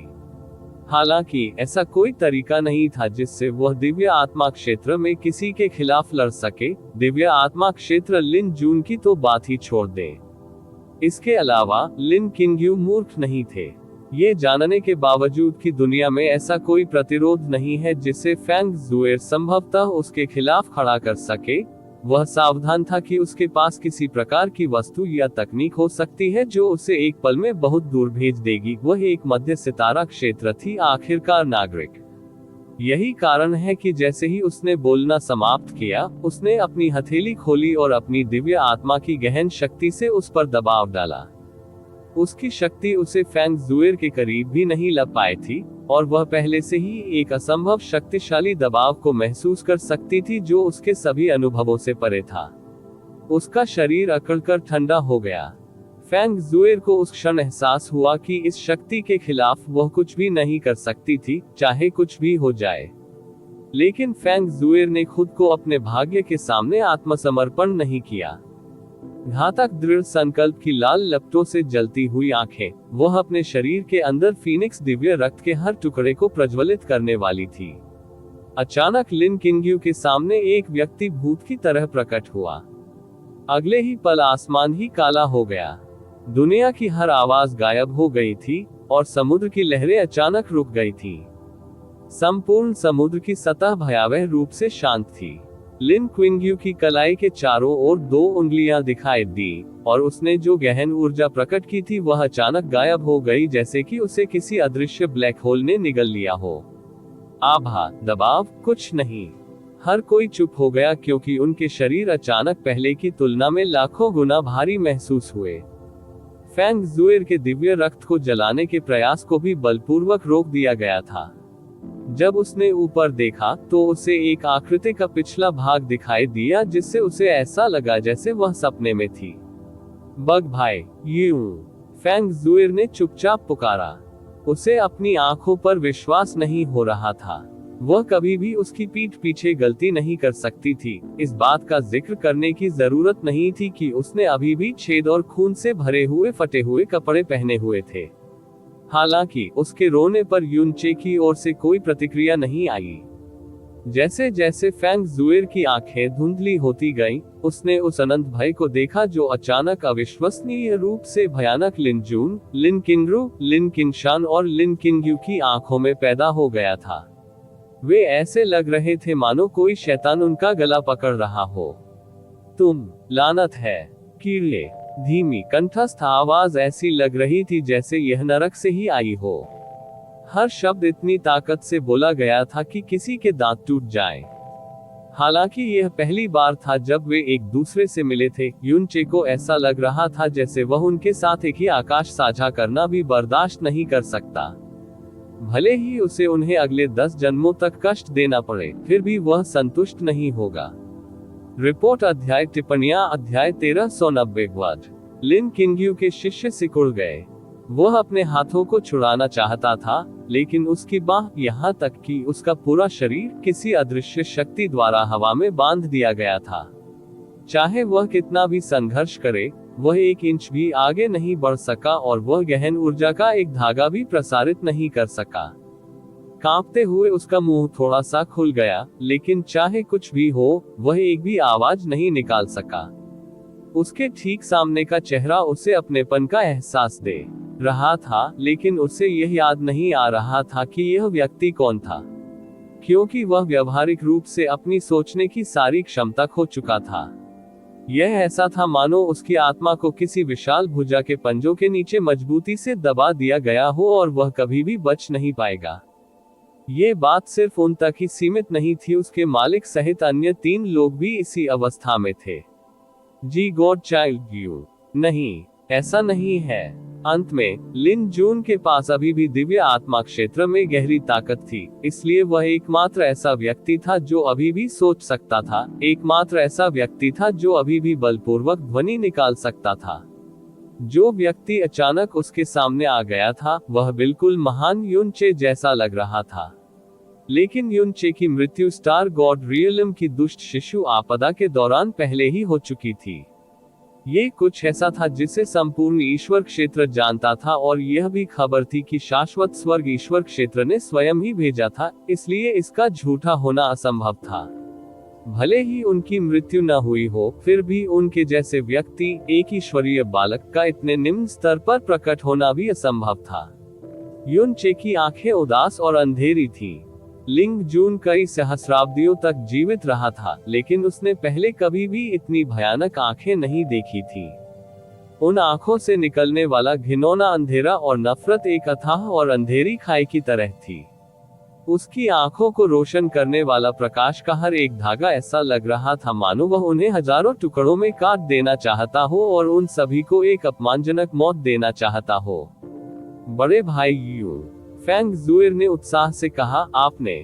हालांकि ऐसा कोई तरीका नहीं था जिससे वह दिव्य आत्मा क्षेत्र में किसी के खिलाफ लड़ सके। दिव्य आत्मा क्षेत्र लिन जून की तो बात ही छोड़ दे। इसके अलावा लिन किंग्यू मूर्ख नहीं थे। ये जानने के बावजूद कि दुनिया में ऐसा कोई प्रतिरोध नहीं है जिसे फैंग जुएर संभवतः उसके खिलाफ खड़ा कर सके, वह सावधान था कि उसके पास किसी प्रकार की वस्तु या तकनीक हो सकती है जो उसे एक पल में बहुत दूर भेज देगी। वह एक मध्य सितारा क्षेत्र थी, आखिरकार नागरिक। यही कारण है कि जैसे ही उसने बोलना समाप्त किया, उसने अपनी हथेली खोली और अपनी दिव्य आत्मा की गहन शक्ति से उस पर दबाव डाला। उसकी शक्ति उसे फैंग जुएर के करीब भी नहीं ला पाई थी और वह पहले से ही एक असंभव शक्तिशाली दबाव को महसूस कर सकती थी जो उसके सभी अनुभवों से परे था। उसका शरीर अकड़कर ठंडा हो गया। फैंग जुएर को उस क्षण एहसास हुआ कि इस शक्ति के खिलाफ वह कुछ भी नहीं कर सकती थी, चाहे कुछ भी हो जाए। लेकिन फैंग जुएर ने खुद को अपने भाग्य के सामने आत्मसमर्पण नहीं किया। घातक दृढ़ संकल्प की लाल लपटों से जलती हुई आंखें, वह अपने शरीर के अंदर फीनिक्स दिव्य रक्त के हर टुकड़े को प्रज्वलित करने वाली थी। अचानक लिन किंग्यू के सामने एक व्यक्ति भूत की तरह प्रकट हुआ। अगले ही पल आसमान ही काला हो गया। दुनिया की हर आवाज गायब हो गई थी और समुद्र की लहरें अचानक रुक गई थी। संपूर्ण समुद्र की सतह भयावह रूप से शांत थी। लिन क्विंग्यू की कलाई के चारों ओर 2 उंगलियां दिखाई दी और उसने जो गहन ऊर्जा प्रकट की थी वह अचानक गायब हो गई, जैसे कि उसे किसी अदृश्य ब्लैक होल ने निगल लिया हो। आभा, दबाव, कुछ नहीं। हर कोई चुप हो गया क्योंकि उनके शरीर अचानक पहले की तुलना में लाखों गुना भारी महसूस हुए। फेंग जुएर के दिव्य रक्त को जलाने के प्रयास को भी बलपूर्वक रोक दिया गया था। जब उसने ऊपर देखा तो उसे एक आकृति का पिछला भाग दिखाई दिया जिससे उसे ऐसा लगा जैसे वह सपने में थी। बग भाई, यूं, फेंग जुएर ने चुपचाप पुकारा। उसे अपनी आंखों पर विश्वास नहीं हो रहा था। वह कभी भी उसकी पीठ पीछे गलती नहीं कर सकती थी। इस बात का जिक्र करने की जरूरत नहीं थी कि उसने अभी भी छेद और खून से भरे हुए फटे हुए कपड़े पहने हुए थे। हालांकि उसके रोने पर युनचे की ओर से कोई प्रतिक्रिया नहीं आई। जैसे जैसे फेंग जुएर की आंखें धुंधली होती गईं, उसने उस अनंत भय को देखा जो अचानक अविश्वसनीय रूप से भयानक लिन जून, लिन किंगरू, लिन किंगशान और लिन किंगयू की आंखों में पैदा हो गया था। वे ऐसे लग रहे थे मानो कोई शैतान उनका गला पकड़ रहा हो। तुम, लानत है, कीड़े। धीमी कंठस्थ आवाज ऐसी लग रही थी जैसे यह नरक से ही आई हो। हर शब्द इतनी ताकत से बोला गया था कि किसी के दांत टूट जाएं। हालांकि यह पहली बार था जब वे एक दूसरे से मिले थे। युनचे को ऐसा लग रहा था जैसे वह उनके साथ एक ही आकाश साझा करना भी बर्दाश्त नहीं कर सकता। भले ही उसे उन्हें अगले 10 जन्मों तक कष्ट देना पड़े, फिर भी वह संतुष्ट नहीं होगा। रिपोर्ट अध्याय टिप्पणियां अध्याय 1390 वध। लिन किंगयू के शिष्य सिकुड़ गए। वह अपने हाथों को छुड़ाना चाहता था, लेकिन उसकी बाह, यहाँ तक कि उसका पूरा शरीर किसी अदृश्य शक्ति द्वारा हवा में बांध दिया गया था। चाहे वह कितना भी संघर्ष करे, वह 1 इंच भी आगे नहीं बढ़ सका और वह गहन ऊर्जा का एक धागा भी प्रसारित नहीं कर सका। कांपते हुए उसका मुंह थोड़ा सा खुल गया, लेकिन चाहे कुछ भी हो, वह एक भी आवाज नहीं निकाल सका। उसके ठीक सामने का चेहरा उसे अपनेपन का एहसास दे रहा था, लेकिन उसे यह याद नहीं आ रहा था कि यह व्यक्ति कौन था, क्योंकि वह व्यावहारिक रूप से अपनी सोचने की सारी क्षमता खो चुका था। यह ऐसा था मानो उसकी आत्मा को किसी विशाल भुजा के पंजों के नीचे मजबूती से दबा दिया गया हो और वह कभी भी बच नहीं पाएगा। ये बात सिर्फ उन तक ही सीमित नहीं थी, उसके मालिक सहित अन्य 3 लोग भी इसी अवस्था में थे। जी गॉड चाइल्ड यू, नहीं, ऐसा नहीं है। अंत में लिन जून के पास अभी भी दिव्य आत्मा क्षेत्र में गहरी ताकत थी, इसलिए वह एकमात्र ऐसा व्यक्ति था जो अभी भी सोच सकता था, एकमात्र ऐसा व्यक्ति था जो अभी भी बलपूर्वक ध्वनि निकाल सकता था। जो व्यक्ति अचानक उसके सामने आ गया था, वह बिल्कुल महान युनचे जैसा लग रहा था। लेकिन युनचे की मृत्यु स्टार गॉड रियलम की दुष्ट शिशु आपदा के दौरान पहले ही हो चुकी थी। ये कुछ ऐसा था जिसे संपूर्ण ईश्वर क्षेत्र जानता था, और यह भी खबर थी कि शाश्वत स्वर्ग ईश्वर क्षेत्र ने स्वयं ही भेजा था, इसलिए इसका झूठा होना असंभव था। भले ही उनकी मृत्यु न हुई हो, फिर भी उनके जैसे व्यक्ति, एक ईश्वरीय बालक का इतने निम्न स्तर पर प्रकट होना भी असंभव था। युनचे की आंखें उदास और अंधेरी थी। लिंग जून कई सहस्राब्दियों तक जीवित रहा था, लेकिन उसने पहले कभी भी इतनी भयानक आंखें नहीं देखी थी। उन आंखों से निकलने वाला घिनौना अंधेरा और नफरत एक अथाह और अंधेरी खाई की तरह थी। उसकी आंखों को रोशन करने वाला प्रकाश का हर एक धागा ऐसा लग रहा था मानो वह उन्हें हजारों टुकड़ों में काट देना चाहता हो और उन सभी को एक अपमानजनक मौत देना चाहता हो। बड़े भाई यू, फेंग जुएर ने उत्साह से कहा, आपने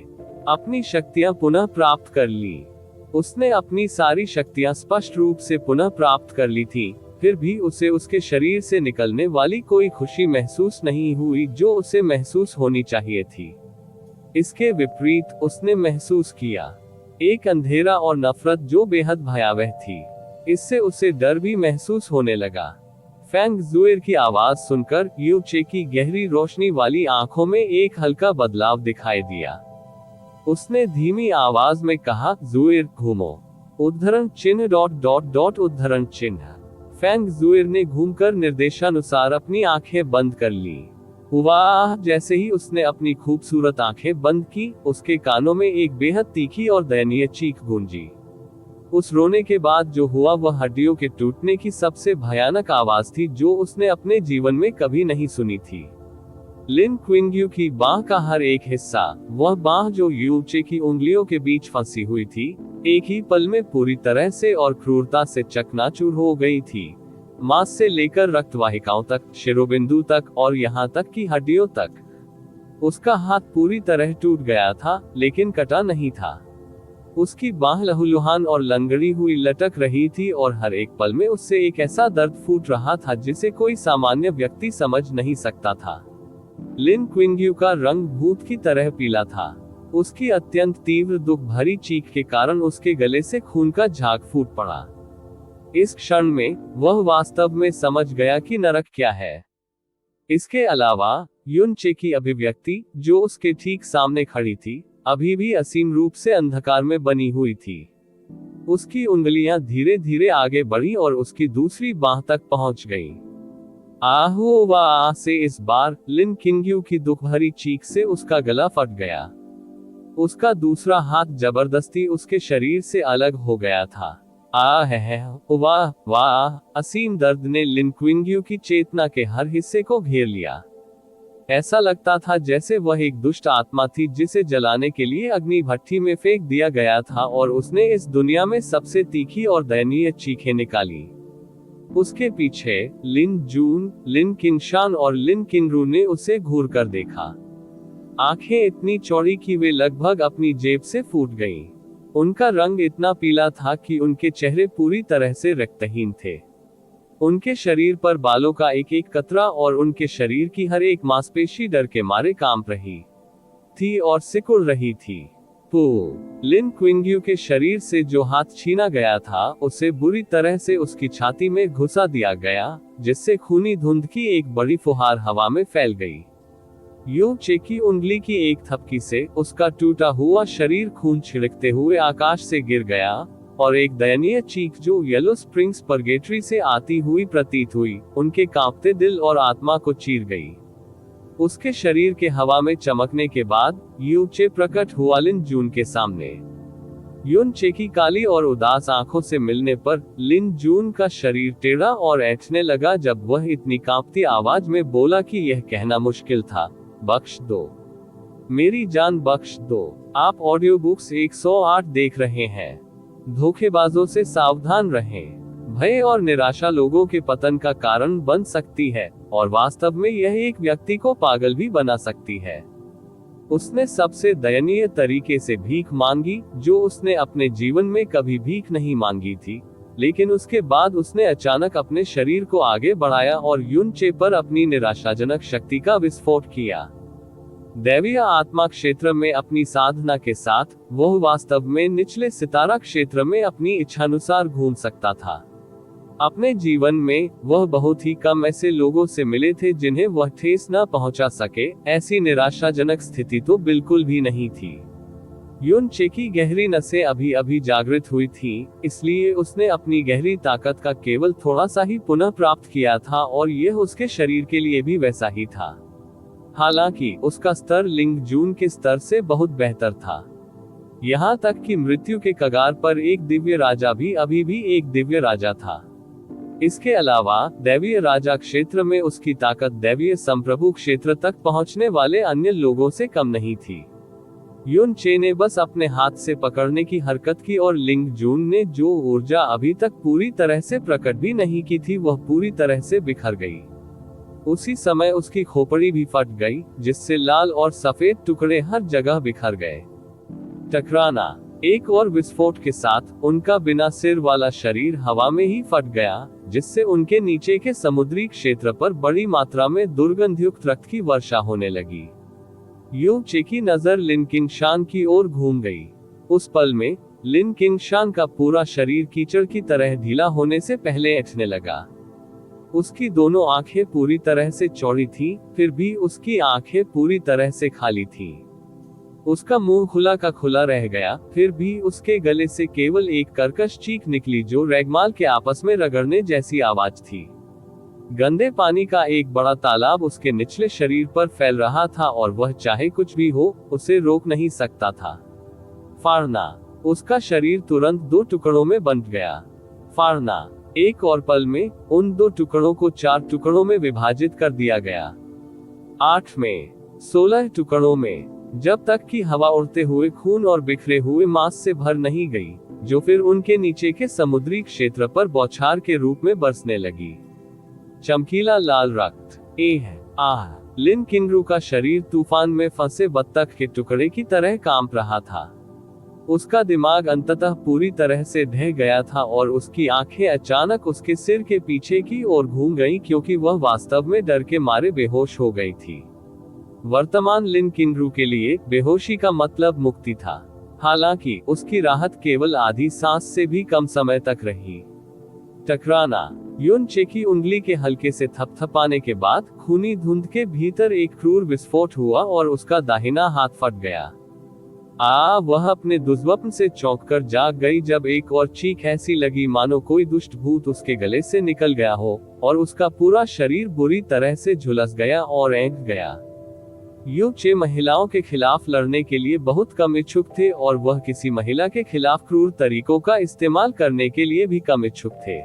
अपनी शक्तियां पुनः प्राप्त कर ली। उसने अपनी सारी शक्तियां स्पष्ट रूप से पुनः प्राप्त कर ली थी, फिर भी उसे उसके शरीर से निकलने वाली कोई खुशी महसूस नहीं हुई जो उसे महसूस होनी चाहिए थी। इसके विपरीत उसने महसूस किया एक अंधेरा और नफरत जो बेहद भयावह थी। इससे उसे डर भी महसूस होने लगा। फेंग जुएर की आवाज सुनकर युचे की गहरी रोशनी वाली आंखों में एक हल्का बदलाव दिखाई दिया। उसने धीमी आवाज में कहा, जुएर घूमो। उद्धरण चिन्ह ... उद्धरण चिन्ह। फेंग जुएर ने घूमकर निर्देशानुसार अपनी आंखें बंद कर ली। वाह! जैसे ही उसने अपनी खूबसूरत आंखें बंद की, उसके कानों में एक बेहद तीखी और दयनीय चीख गूंजी। उस रोने के बाद जो हुआ वह हड्डियों के टूटने की सबसे भयानक आवाज थी जो उसने अपने जीवन में कभी नहीं सुनी थी। लिन क्विंग्यू की बाह का हर एक हिस्सा, वह बाह जो यू चे की उंगलियों के बीच फंसी हुई थी, एक ही पल में पूरी तरह से और क्रूरता से चकनाचूर हो गई थी। मांस से लेकर रक्तवाहिकाओं तक, शिरोबिंदु तक और यहाँ तक कि हड्डियों तक। उसका हाथ पूरी तरह टूट गया था, लेकिन कटा नहीं था। उसकी बाह लहूलुहान और लंगड़ी हुई लटक रही थी और हर एक पल में उससे एक ऐसा दर्द फूट रहा था जिसे कोई सामान्य व्यक्ति समझ नहीं सकता था। लिन क्विंग्यू का रंग भूत की तरह पीला था। उसकी अत्यंत तीव्र दुख भरी चीख के कारण उसके गले से खून का झाग फूट पड़ा। इस क्षण में वह वास्तव में समझ गया कि नरक क्या है। इसके अलावा युन चे की अभिव्यक्ति, जो उसके ठीक सामने खड़ी थी, अभी भी असीम रूप से अंधकार में बनी हुई थी। उसकी उंगलियां धीरे धीरे आगे बढ़ी और उसकी दूसरी बाह तक पहुंच गईं। आहू वाह से इस बार लिन क्विंग्यू की दुख भरी चीख से उसका गला फट गया। उसका दूसरा हाथ जबरदस्ती उसके शरीर से अलग हो गया था। वाह वाह, असीम दर्द ने लिन क्विंग्यू की चेतना के हर हिस्से को घेर लिया। ऐसा लगता था जैसे वह एक दुष्ट आत्मा थी जिसे जलाने के लिए अग्नि भट्ठी में फेंक दिया गया था और उसने इस दुनिया में सबसे तीखी और दयनीय चीखें निकाली। उसके पीछे लिन जून, लिन किंगशान और लिन किंगरू ने उसे घूर कर देखा। आंखें इतनी चौड़ी कि वे लगभग अपनी जेब से फूट गईं। उनका रंग इतना पीला था कि उनके चेहरे पूरी तरह से रक्तहीन थे। उनके शरीर पर बालों का एक एक कतरा और उनके शरीर की हर एक मांसपेशी डर के मारे कांप रही थी और सिकुड़ रही थी। लिन क्विंग्यू के शरीर से जो हाथ छीना गया था, उसे बुरी तरह से उसकी छाती में घुसा दिया गया, जिससे खूनी धुंध की एक बड़ी फुहार हवा में फैल गई। यू चे की उंगली की एक थपकी से उसका टूटा हुआ शरीर खून छिड़कते हुए आकाश से गिर गया और एक दयनीय चीख जो येलो स्प्रिंग्स परगेटरी से आती हुई प्रतीत हुई, उनके कांपते दिल और आत्मा को चीर गई। उसके शरीर के हवा में चमकने के बाद यू चे प्रकट हुआ लिन जून के सामने। युन चे की काली और उदास आंखों से मिलने पर लिन जून का शरीर टेढ़ा और ऐंठने लगा जब वह इतनी कांपती आवाज में बोला कि यह कहना मुश्किल था, बख्श दो, मेरी जान बख्श दो। आप ऑडियो बुक्स 108 देख रहे हैं। धोखेबाजों से सावधान रहें। भय और निराशा लोगों के पतन का कारण बन सकती है और वास्तव में यह एक व्यक्ति को पागल भी बना सकती है। उसने सबसे दयनीय तरीके से भीख मांगी, जो उसने अपने जीवन में कभी भीख नहीं मांगी थी, लेकिन उसके बाद उसने अचानक अपने शरीर को आगे बढ़ाया और युन चे पर अपनी निराशाजनक शक्ति का विस्फोट किया। दैवीय आत्मा क्षेत्र में अपनी साधना के साथ वह वास्तव में निचले सितारा क्षेत्र में अपनी इच्छानुसार घूम सकता था। अपने जीवन में वह बहुत ही कम ऐसे लोगों से मिले थे जिन्हें वह ठेस न पहुंचा सके। ऐसी निराशाजनक स्थिति तो बिल्कुल भी नहीं थी। युन चे की गहरी नसें अभी अभी जागृत हुई थी, इसलिए उसने अपनी गहरी ताकत का केवल थोड़ा सा ही पुनः प्राप्त किया था और यह उसके शरीर के लिए भी वैसा ही था। हालांकि उसका स्तर लिंग जून के स्तर से बहुत बेहतर था। यहाँ तक कि मृत्यु के कगार पर एक दिव्य राजा भी अभी भी एक दिव्य राजा था। इसके अलावा दैवीय राजा क्षेत्र में उसकी ताकत दैवीय संप्रभु क्षेत्र तक पहुंचने वाले अन्य लोगों से कम नहीं थी। युन चे ने बस अपने हाथ से पकड़ने की हरकत की और लिंग जून ने जो ऊर्जा अभी तक पूरी तरह से प्रकट भी नहीं की थी, वह पूरी तरह से बिखर गई। उसी समय उसकी खोपड़ी भी फट गई, जिससे लाल और सफेद टुकड़े हर जगह बिखर गए। टकराना, एक और विस्फोट के साथ उनका बिना सिर वाला शरीर हवा में ही फट गया, जिससे उनके नीचे के समुद्री क्षेत्र पर बड़ी मात्रा में दुर्गंधयुक्त रक्त की वर्षा होने लगी। यू चे की नजर लिन किंगशान की ओर घूम गई। उस पल में लिन किंगशान का पूरा शरीर कीचड़ की तरह ढीला होने से पहले ऐंठने लगा। उसकी दोनों आंखें पूरी तरह से चौड़ी थीं, फिर भी उसकी आंखें पूरी तरह से खाली थीं। उसका मुंह खुला का खुला रह गया, फिर भी उसके गले से केवल एक कर्कश चीख निकली जो रैगमाल के आपस में रगड़ने जैसी आवाज थी। गंदे पानी का एक बड़ा तालाब उसके निचले शरीर पर फैल रहा था और वह चाहे कुछ भी हो, उसे रोक नहीं सकता था। फाड़ना, उसका शरीर तुरंत 2 टुकड़ों में बंट गया। फाड़ना, एक और पल में उन 2 टुकड़ों को 4 टुकड़ों में विभाजित कर दिया गया। 8 में 16 टुकड़ों में, जब तक कि हवा उड़ते हुए खून और बिखरे हुए मांस से भर नहीं गई, जो फिर उनके नीचे के समुद्री क्षेत्र पर बौछार के रूप में बरसने लगी। चमकीला लाल रक्त। लिन किंगरू का शरीर तूफान में फंसे बत्तख के टुकड़े की तरह कांप रहा था। उसका दिमाग अंततः पूरी तरह से ढह गया था और उसकी आंखें अचानक उसके सिर के पीछे की ओर घूम गईं क्योंकि वह वास्तव में डर के मारे बेहोश हो गई थी। वर्तमान लिन किंगरू के लिए बेहोशी का मतलब मुक्ति था। हालांकि उसकी राहत केवल आधी सांस से भी कम समय तक रही। टकराना। युन चे की उंगली के हल्के से थपथपाने के बाद खूनी धुंध के भीतर एक क्रूर विस्फोट हुआ और उसका दाहिना हाथ फट गया। वह अपने दुष्स्वप्न से चौंककर जाग गई जब एक और चीख ऐसी लगी मानो कोई दुष्ट भूत उसके गले से निकल गया हो और उसका पूरा शरीर बुरी तरह से झुलस गया और ऐंठ गया। यू चे महिलाओं के खिलाफ लड़ने के लिए बहुत कम इच्छुक थे और वह किसी महिला के खिलाफ क्रूर तरीकों का इस्तेमाल करने के लिए भी कम इच्छुक थे।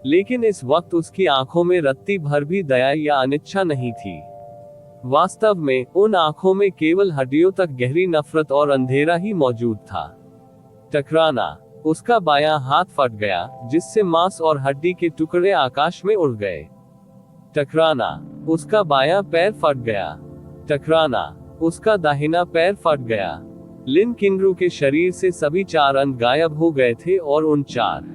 लेकिन इस वक्त उसकी आंखों में रत्ती भर भी दया या अनिच्छा नहीं थी। वास्तव में उन आंखों में केवल हड्डियों तक गहरी नफरत और अंधेरा ही मौजूद था। टकराना। उसका बायां हाथ फट गया जिससे मांस और हड्डी के टुकड़े आकाश में उड़ गए। टकराना। उसका बायां पैर फट गया। टकराना। उसका दाहिना पैर फट गया। लिन किंगरू के शरीर से सभी 4 अंग गायब हो गए थे और उन 4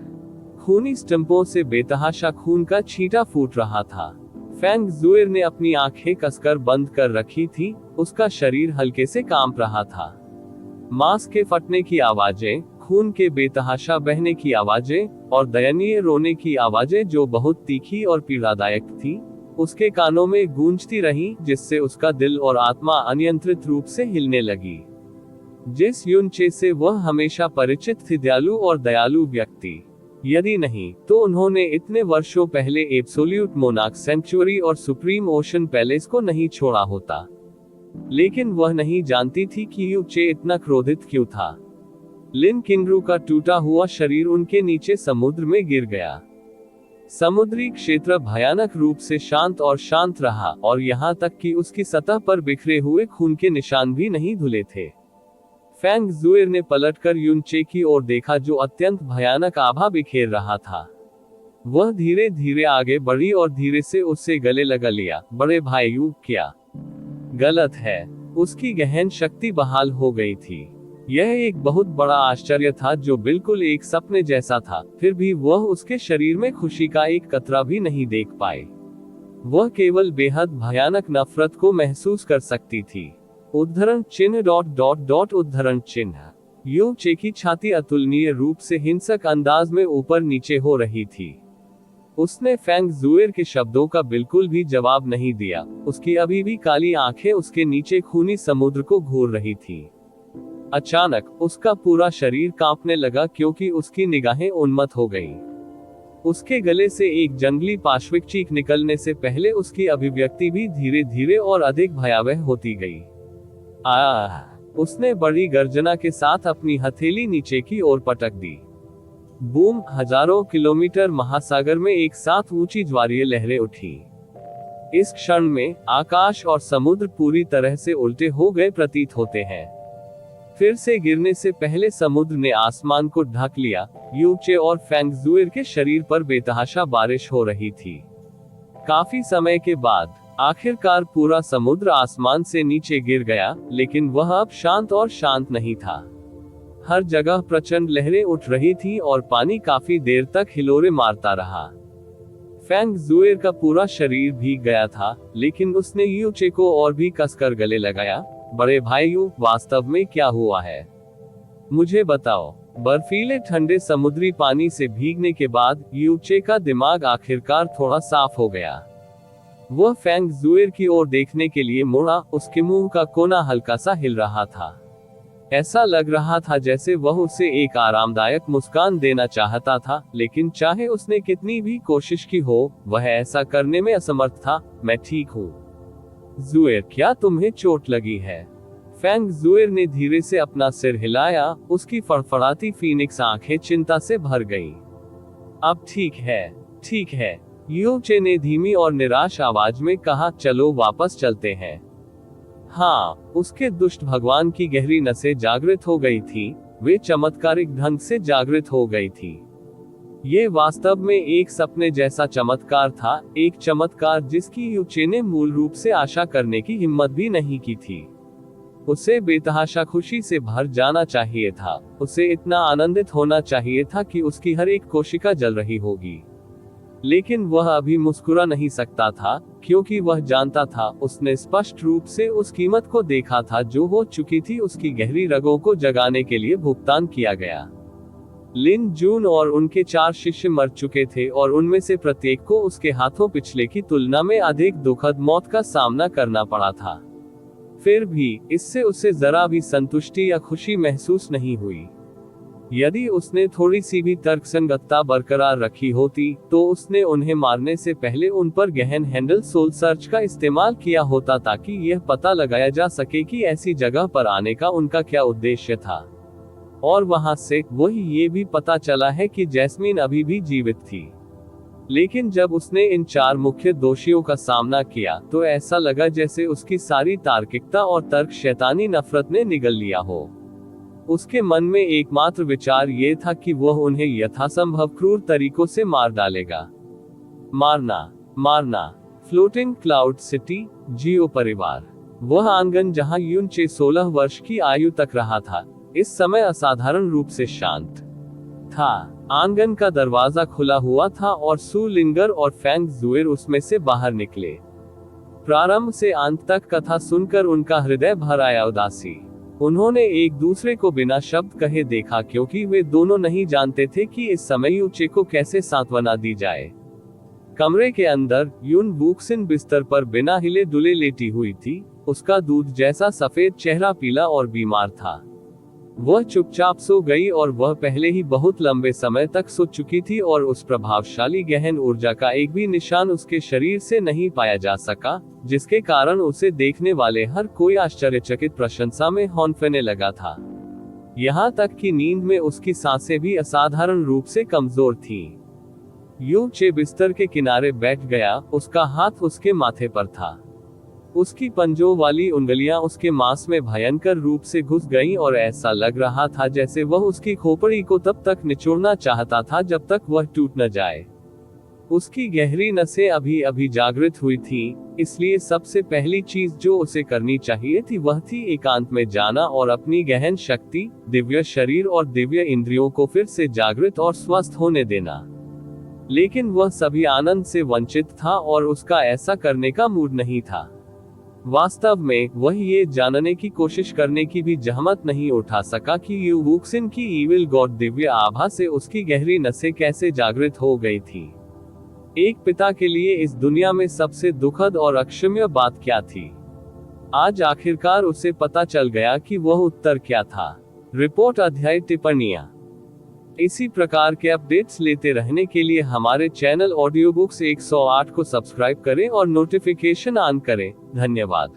खूनी स्टंपों से बेतहाशा खून का छींटा फूट रहा था। फेंग जुएर ने अपनी आंखें कसकर बंद कर रखी थी, उसका शरीर हल्के से कांप रहा था। मांस के फटने की आवाजें, खून के बेतहाशा बहने की आवाजें और दयनीय रोने की आवाजें जो बहुत तीखी और पीड़ादायक थी, उसके कानों में गूंजती रहीं, जिससे उसका दिल और आत्मा अनियंत्रित रूप से हिलने लगी। जिस युन चे से वह हमेशा परिचित थी, दयालु और दयालु व्यक्ति, यदि नहीं तो उन्होंने इतने वर्षों पहले एब्सोल्यूट मोनार्क सेंचुरी और सुप्रीम ओशन पैलेस को नहीं छोड़ा होता। लेकिन वह नहीं जानती थी कि यू चे इतना क्रोधित क्यों था। लिन किंगरू का टूटा हुआ शरीर उनके नीचे समुद्र में गिर गया। समुद्री क्षेत्र भयानक रूप से शांत और शांत रहा और यहाँ तक कि उसकी सतह पर बिखरे हुए खून के निशान भी नहीं धुले थे। फेंग जुएर ने पलटकर युन चे की ओर देखा जो अत्यंत भयानक आभा बिखेर रहा था। वह धीरे धीरे आगे बढ़ी और धीरे से उससे गले लगा लिया। बड़े भाई यू, क्या गलत है? उसकी गहन शक्ति बहाल हो गई थी। यह एक बहुत बड़ा आश्चर्य था जो बिल्कुल एक सपने जैसा था, फिर भी वह उसके शरीर में खुशी का एक कतरा भी नहीं देख पाई। वह केवल बेहद भयानक नफरत को महसूस कर सकती थी। उद्धरण चिन्ह ... उद्धरण चिन्ह। यू चे की छाती अतुलनीय रूप से हिंसक अंदाज में ऊपर नीचे हो रही थी। उसने फेंग जुएर के शब्दों का बिल्कुल भी जवाब नहीं दिया। उसकी अभी भी काली आंखें उसके नीचे खूनी समुद्र को घूर रही थी। अचानक उसका पूरा शरीर कांपने लगा क्योंकि उसकी निगाहें उन्मत्त हो गईं। उसके गले से एक जंगली पाश्विक चीख निकलने से पहले उसकी अभिव्यक्ति भी धीरे धीरे और अधिक भयावह होती गई। उसने बड़ी गर्जना के साथ अपनी हथेली नीचे की ओर पटक दी। बूम! हजारों किलोमीटर महासागर में एक साथ ऊंची ज्वारीय लहरें उठी। इस क्षण में आकाश और समुद्र पूरी तरह से उल्टे हो गए प्रतीत होते हैं। फिर से गिरने से पहले समुद्र ने आसमान को ढक लिया। यू चे और फेंग जुएर के शरीर पर बेतहाशा बारिश हो रही थी। काफी समय के बाद आखिरकार पूरा समुद्र आसमान से नीचे गिर गया, लेकिन वह अब शांत और शांत नहीं था। हर जगह प्रचंड लहरें उठ रही थी और पानी काफी देर तक हिलोरे मारता रहा। फेंग जुएर का पूरा शरीर भीग गया था, लेकिन उसने यू चे को और भी कसकर गले लगाया। बड़े भाई यू, वास्तव में क्या हुआ है? मुझे बताओ। बर्फीले ठंडे समुद्री पानी से भीगने के बाद यू चे का दिमाग आखिरकार थोड़ा साफ हो गया। वह फेंग जुएर की ओर देखने के लिए मुड़ा। उसके मुंह का कोना हल्का सा हिल रहा था। ऐसा लग रहा था जैसे वह उसे एक आरामदायक मुस्कान देना चाहता था, लेकिन चाहे उसने कितनी भी कोशिश की हो, वह ऐसा करने में असमर्थ था। मैं ठीक हूँ। जुएर, क्या तुम्हें चोट लगी है? फेंग जुएर ने धीरे से अपना सिर हिलाया। उसकी फड़फड़ाती फीनिक्स आंखें चिंता से भर गईं। अब ठीक है, ठीक है। यू चे ने धीमी और निराश आवाज में कहा, चलो वापस चलते हैं। हाँ, उसके दुष्ट भगवान की गहरी नसें जागृत हो गई थी, वे चमत्कारिक ढंग से जागृत हो गई थी। ये वास्तव में एक सपने जैसा चमत्कार था, एक चमत्कार जिसकी यू चे ने मूल रूप से आशा करने की हिम्मत भी नहीं की थी। उसे बेतहाशा खुशी से भर जाना चाहिए था, उसे इतना आनंदित होना चाहिए था कि उसकी हर एक कोशिका जल रही होगी। लेकिन वह अभी मुस्कुरा नहीं सकता था, क्योंकि वह जानता था, उसने स्पष्ट रूप से उस कीमत को देखा था जो हो चुकी थी, उसकी गहरी रगों को जगाने के लिए भुगतान किया गया। लिन जून और उनके 4 शिष्य मर चुके थे और उनमें से प्रत्येक को उसके हाथों पिछले की तुलना में अधिक दुखद मौत का सामना करना पड़ा था। फिर भी, इससे उसे जरा भी संतुष्टि या खुशी महसूस नहीं हुई। यदि उसने थोड़ी सी भी तर्कसंगतता बरकरार रखी होती, तो उसने उन्हें मारने से पहले उन पर गहन हैंडल सोल सर्च का इस्तेमाल किया होता ताकि यह पता लगाया जा सके कि ऐसी जगह पर आने का उनका क्या उद्देश्य था। और वहां से वही ये भी पता चला है कि जैस्मीन अभी भी जीवित थी। लेकिन जब उसने इन 4 मुख्य दोषियों का सामना किया, तो ऐसा लगा जैसे उसकी सारी तार्किकता और तर्क शैतानी नफरत ने निगल लिया हो। उसके मन में एकमात्र विचार ये था कि वह उन्हें यथासंभव क्रूर तरीकों से मार डालेगा। मारना। फ्लोटिंग क्लाउड सिटी, जियो परिवार। वह आंगन जहां यून चे 16 वर्ष की आयु तक रहा था, इस समय असाधारण रूप से शांत था। आंगन का दरवाजा खुला हुआ था और सू लिंगर और फैंग जुएर उसमें से बाहर निकले। प्रारंभ से अंत तक कथा सुनकर उनका हृदय भर आया उदासी। उन्होंने एक दूसरे को बिना शब्द कहे देखा, क्योंकि वे दोनों नहीं जानते थे कि इस समय यू चे को कैसे सांत्वना दी जाए। कमरे के अंदर यून वूक्सिन बिस्तर पर बिना हिले डुले लेटी हुई थी, उसका दूध जैसा सफेद चेहरा पीला और बीमार था। वह चुपचाप सो गई और वह पहले ही बहुत लंबे समय तक सो चुकी थी और उस प्रभावशाली गहन ऊर्जा का एक भी निशान उसके शरीर से नहीं पाया जा सका, जिसके कारण उसे देखने वाले हर कोई आश्चर्यचकित प्रशंसा में हौंफने लगा था। यहाँ तक कि नींद में उसकी सांसें भी असाधारण रूप से कमजोर थीं। यू चे बिस्तर के किनारे बैठ गया, उसका हाथ उसके माथे पर था। उसकी पंजों वाली उंगलियां उसके मांस में भयंकर रूप से घुस गईं और ऐसा लग रहा था जैसे वह उसकी खोपड़ी को तब तक निचोड़ना चाहता था जब तक वह टूट न जाए। उसकी गहरी नसें अभी अभी जागृत हुई थीं, इसलिए सबसे पहली चीज जो उसे करनी चाहिए थी वह थी एकांत में जाना और अपनी गहन शक्ति, दिव्य शरीर और दिव्य इंद्रियों को फिर से जागृत और स्वस्थ होने देना। लेकिन वह सभी आनंद से वंचित था और उसका ऐसा करने का मूड नहीं था। वास्तव में, वह ये जानने की कोशिश करने की भी जहमत नहीं उठा सका कि यू वूक्सिन की ईविल गॉड दिव्य आभा से उसकी गहरी नसें कैसे जागृत हो गई थी। एक पिता के लिए इस दुनिया में सबसे दुखद और अक्षम्य बात क्या थी? आज आखिरकार उसे पता चल गया कि वह उत्तर क्या था। रिपोर्ट अध्याय टिप्पणियां। इसी प्रकार के अपडेट्स लेते रहने के लिए हमारे चैनल ऑडियो बुक्स 108 को सब्सक्राइब करें और नोटिफिकेशन ऑन करें। धन्यवाद।